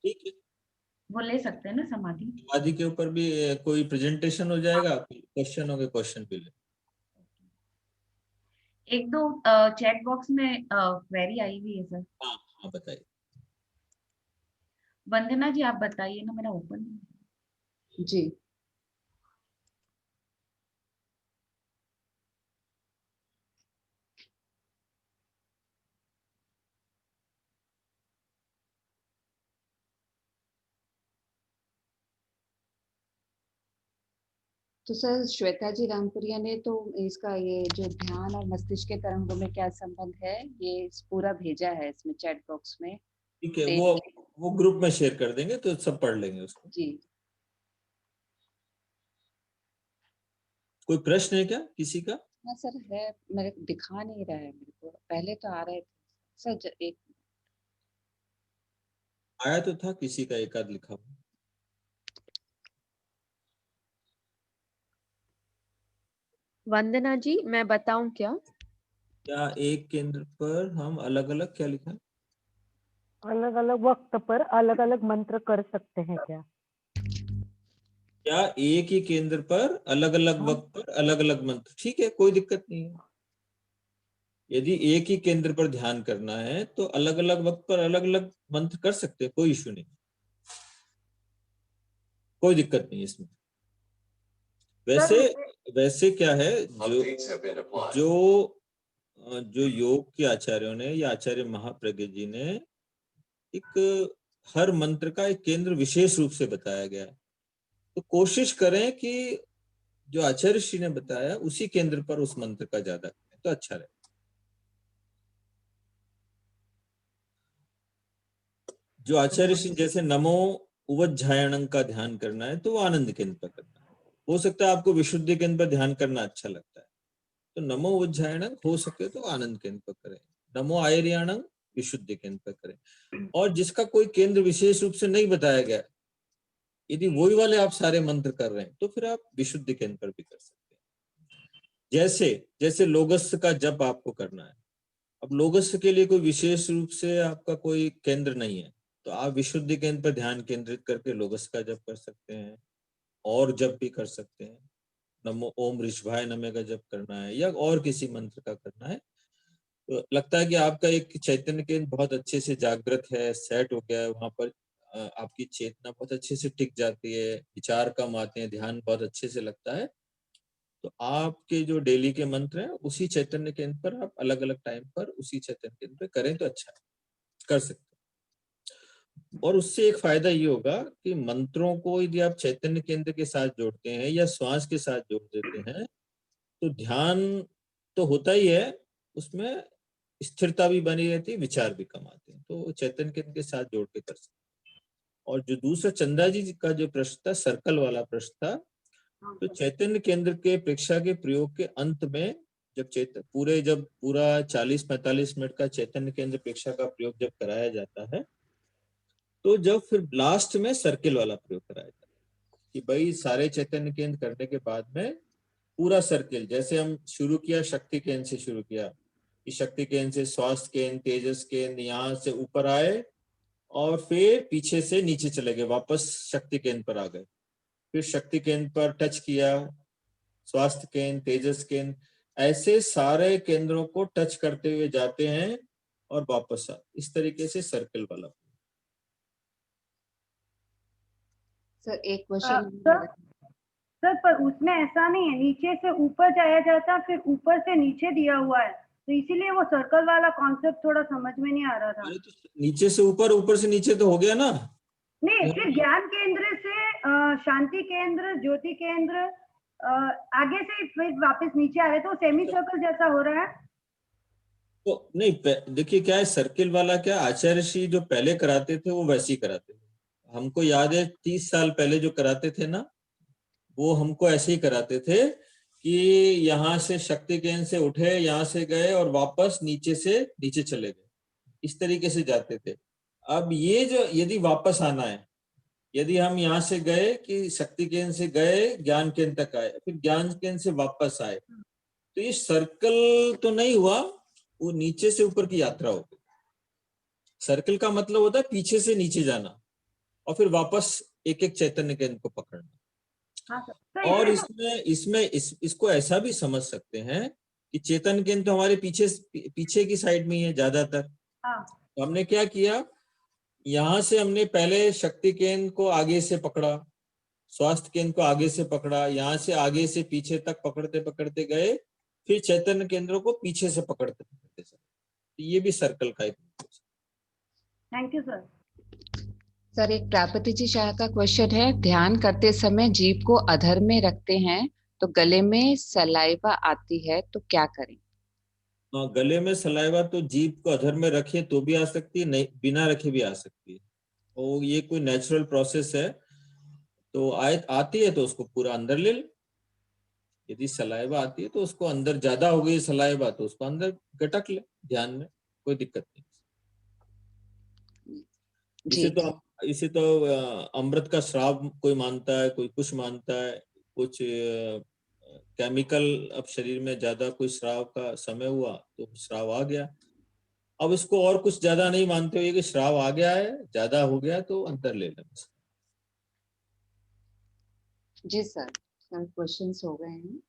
ठीक है, वो ले सकते हैं ना समाधि? समाधि के ऊपर भी कोई प्रेजेंटेशन हो जाएगा, क्वेश्चन होंगे, क्वेश्चन भी ले। एक दो चैट बॉक्स में क्वेरी आई हुई है सर। हाँ बताइए। वंदना जी आप बताइए ना, मेरा ओपन। जी तो सर, श्वेता जी रामपुरिया ने तो इसका ये जो ध्यान और मस्तिष्क के तरंगों में क्या संबंध है ये पूरा भेजा है इसमें चैट बॉक्स में। ठीक है, वो ग्रुप में शेयर कर देंगे तो सब पढ़ लेंगे उसको। जी। कोई प्रश्न है क्या किसी का? हाँ सर है, मेरे दिखा नहीं रहा है, मेरे को पहले तो आ रहे थे सर। एक आया तो था किसी का, एक आध लिखा हुआ। वंदना जी मैं बताऊं क्या? क्या एक केंद्र पर हम अलग अलग, क्या लिखा है? अलग अलग वक्त पर अलग अलग मंत्र कर सकते हैं क्या? क्या एक ही केंद्र पर अलग अलग वक्त पर अलग अलग मंत्र? ठीक है, कोई दिक्कत नहीं है। यदि एक ही केंद्र पर ध्यान करना है तो अलग अलग वक्त पर अलग अलग मंत्र कर सकते हैं, कोई इशू नहीं, कोई दिक्कत नहीं इसमें। वैसे क्या है, जो जो योग के आचार्यों ने या आचार्य महाप्रज्ञ जी ने एक हर मंत्र का एक केंद्र विशेष रूप से बताया गया है। तो कोशिश करें कि जो आचार्य श्री ने बताया उसी केंद्र पर उस मंत्र का ज्यादा करें तो अच्छा रहे। जो आचार्य श्री जैसे नमो उवज्झायणं का ध्यान करना है तो वो आनंद केंद्र पर करना है। हो सकता है आपको विशुद्धि केंद्र पर ध्यान करना अच्छा लगता है, तो नमो उज्जायणं हो सके तो आनंद केंद्र पर करें, नमो आयर्याणं विशुद्धि केंद्र पर करें। और जिसका कोई केंद्र विशेष रूप से नहीं बताया गया, यदि वही वाले आप सारे मंत्र कर रहे हैं तो फिर आप विशुद्धि केंद्र पर भी कर सकते हैं। जैसे लोगस्य का जप आपको करना है, अब लोगस्य के लिए कोई विशेष रूप से आपका कोई केंद्र नहीं है, तो आप विशुद्धि केंद्र पर ध्यान केंद्रित करके लोगस्य का जप कर सकते हैं और जप भी कर सकते हैं। नमो ओम ऋषभाय नमः का जप करना है या और किसी मंत्र का करना है, तो लगता है कि आपका एक चैतन्य केंद्र बहुत अच्छे से जागृत है, सेट हो गया है, वहां पर आपकी चेतना बहुत अच्छे से टिक जाती है, विचार कम आते हैं, ध्यान बहुत अच्छे से लगता है। तो आपके जो डेली के मंत्र हैं उसी चैतन्य केंद्र पर आप अलग अलग टाइम पर उसी चैतन्य केंद्र पर करें तो अच्छा है, कर सकते हैं। और उससे एक फायदा ये होगा कि मंत्रों को यदि आप चैतन्य केंद्र के साथ जोड़ते हैं या श्वास के साथ जोड़ देते हैं तो ध्यान तो होता ही है, उसमें स्थिरता भी बनी रहती है, विचार भी कम आते हैं, तो चैतन्य केंद्र के साथ जोड़ के कर सकते हैं। और जो दूसरा चंदा जी का जो प्रश्न था, सर्कल वाला प्रश्न था, तो चैतन्य केंद्र के प्रेक्षा के प्रयोग के अंत में जब पूरा 40-45 मिनट का चैतन्य केंद्र प्रेक्षा का प्रयोग जब कराया जाता है, तो जब फिर लास्ट में सर्किल वाला प्रयोग कराया जाता है कि भाई सारे चैतन्य केंद्र करने के बाद में पूरा सर्किल, जैसे हम शुरू किया शक्ति केंद्र से शुरू किया कि शक्ति केंद्र से स्वास्थ्य केंद्र, तेजस केंद्र, यहाँ से ऊपर आए और फिर पीछे से नीचे चले गए, वापस शक्ति केंद्र पर आ गए, फिर शक्ति केंद्र पर टच किया, स्वास्थ्य केंद्र, तेजस केंद्र, ऐसे सारे केंद्रों को टच करते हुए जाते हैं और वापस आ, इस तरीके से सर्किल वाला। सर एक क्वेश्चन सर पर उसमें ऐसा नहीं है, नीचे से ऊपर जाया जाता फिर ऊपर से नीचे दिया हुआ है, तो इसीलिए वो सर्कल वाला कॉन्सेप्ट थोड़ा समझ में नहीं आ रहा था। तो नीचे से ऊपर, ऊपर से नीचे तो हो गया ना। नहीं, फिर ज्ञान केंद्र से शांति केंद्र, ज्योति केंद्र, आगे से फिर वापस नीचे आ रहे, तो सेमी सर्कल जैसा हो रहा है। तो नहीं, देखिए क्या है, सर्किल वाला क्या आचार्य श्री जो पहले कराते थे वो वैसे ही कराते थे। हमको याद है 30 साल पहले जो कराते थे ना, वो हमको ऐसे ही कराते थे कि यहाँ से शक्ति केंद्र से उठे, यहाँ से गए और वापस नीचे से नीचे चले गए, इस तरीके से जाते थे। अब ये जो यदि वापस आना है, यदि हम यहाँ से गए कि शक्ति केंद्र से गए ज्ञान केंद्र तक आए, फिर ज्ञान केंद्र से वापस आए, तो ये सर्कल तो नहीं हुआ, वो नीचे से ऊपर की यात्रा हो गई। सर्कल का मतलब होता है पीछे से नीचे जाना और फिर वापस एक एक चैतन्य केंद्र को पकड़ना। और इसको ऐसा भी समझ सकते हैं कि चेतन केंद्र तो हमारे पीछे की साइड में ही है ज्यादातर। तो हमने क्या किया, यहाँ से हमने पहले शक्ति केंद्र को आगे से पकड़ा, स्वास्थ्य केंद्र को आगे से पकड़ा, यहाँ से आगे से पीछे तक पकड़ते पकड़ते गए, फिर चैतन्य केंद्रों को पीछे से पकड़ते पकड़ते चले। तो ये भी सर्कल का एक। Thank you sir. सर एक प्रापति जी शाह का क्वेश्चन है, ध्यान करते समय जीभ को अधर में रखते हैं तो गले में सलाइवा आती है, तो क्या करें? गले में सलाइवा तो जीभ को अधर में रखे तो भी आ सकती है, नहीं बिना रखे भी आ सकती है, और ये कोई नेचुरल प्रोसेस है, तो आती है तो उसको पूरा अंदर ले लो। यदि सलाइवा आती है तो उसको अंदर, ज्यादा हो गई सलाइवा तो उसको अंदर गटक ले ध्यान में, कोई दिक्कत नहीं। इसे तो अमृत का श्राव कोई मानता है, कोई कुछ मानता है, कुछ केमिकल, अब शरीर में ज्यादा कोई श्राव का समय हुआ तो श्राव आ गया। अब इसको और कुछ ज्यादा नहीं मानते हुए कि श्राव आ गया है, ज्यादा हो गया तो अंदर ले लें। जी सर क्वेश्चंस हो गए हैं,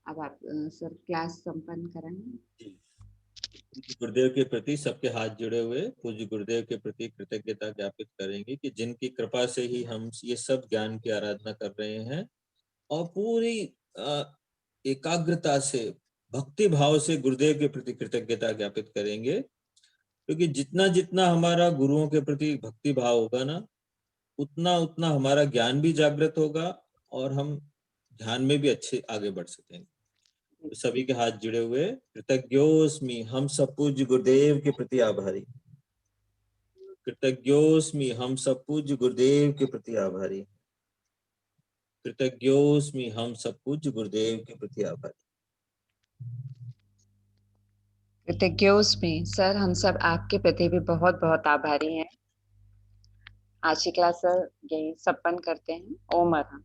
अब आप सर क्लास संपन्न कराएंगे। गुरुदेव के प्रति सबके हाथ जुड़े हुए पूज्य गुरुदेव के प्रति कृतज्ञता ज्ञापित करेंगे कि जिनकी कृपा से ही हम ये सब ज्ञान की आराधना कर रहे हैं और पूरी एकाग्रता से भक्ति भाव से गुरुदेव के प्रति कृतज्ञता ज्ञापित करेंगे, क्योंकि जितना जितना हमारा गुरुओं के प्रति भक्ति भाव होगा ना, उतना उतना हमारा ज्ञान भी जागृत होगा और हम ध्यान में भी अच्छे आगे बढ़ सकेंगे। तो सभी के हाथ जुड़े हुए, कृतज्ञोस्मि, हम सब पूज्य गुरुदेव के प्रति आभारी। कृतज्ञोस्मि, हम सब पूज्य गुरुदेव के प्रति आभारी। कृतज्ञोस्मि, हम सब पूज्य गुरुदेव के प्रति आभारी। कृतज्ञोस्मि सर, हम सब आपके प्रति भी बहुत बहुत आभारी हैं। आज की क्लास सर यही संपन्न करते हैं। ओम अर्हम्।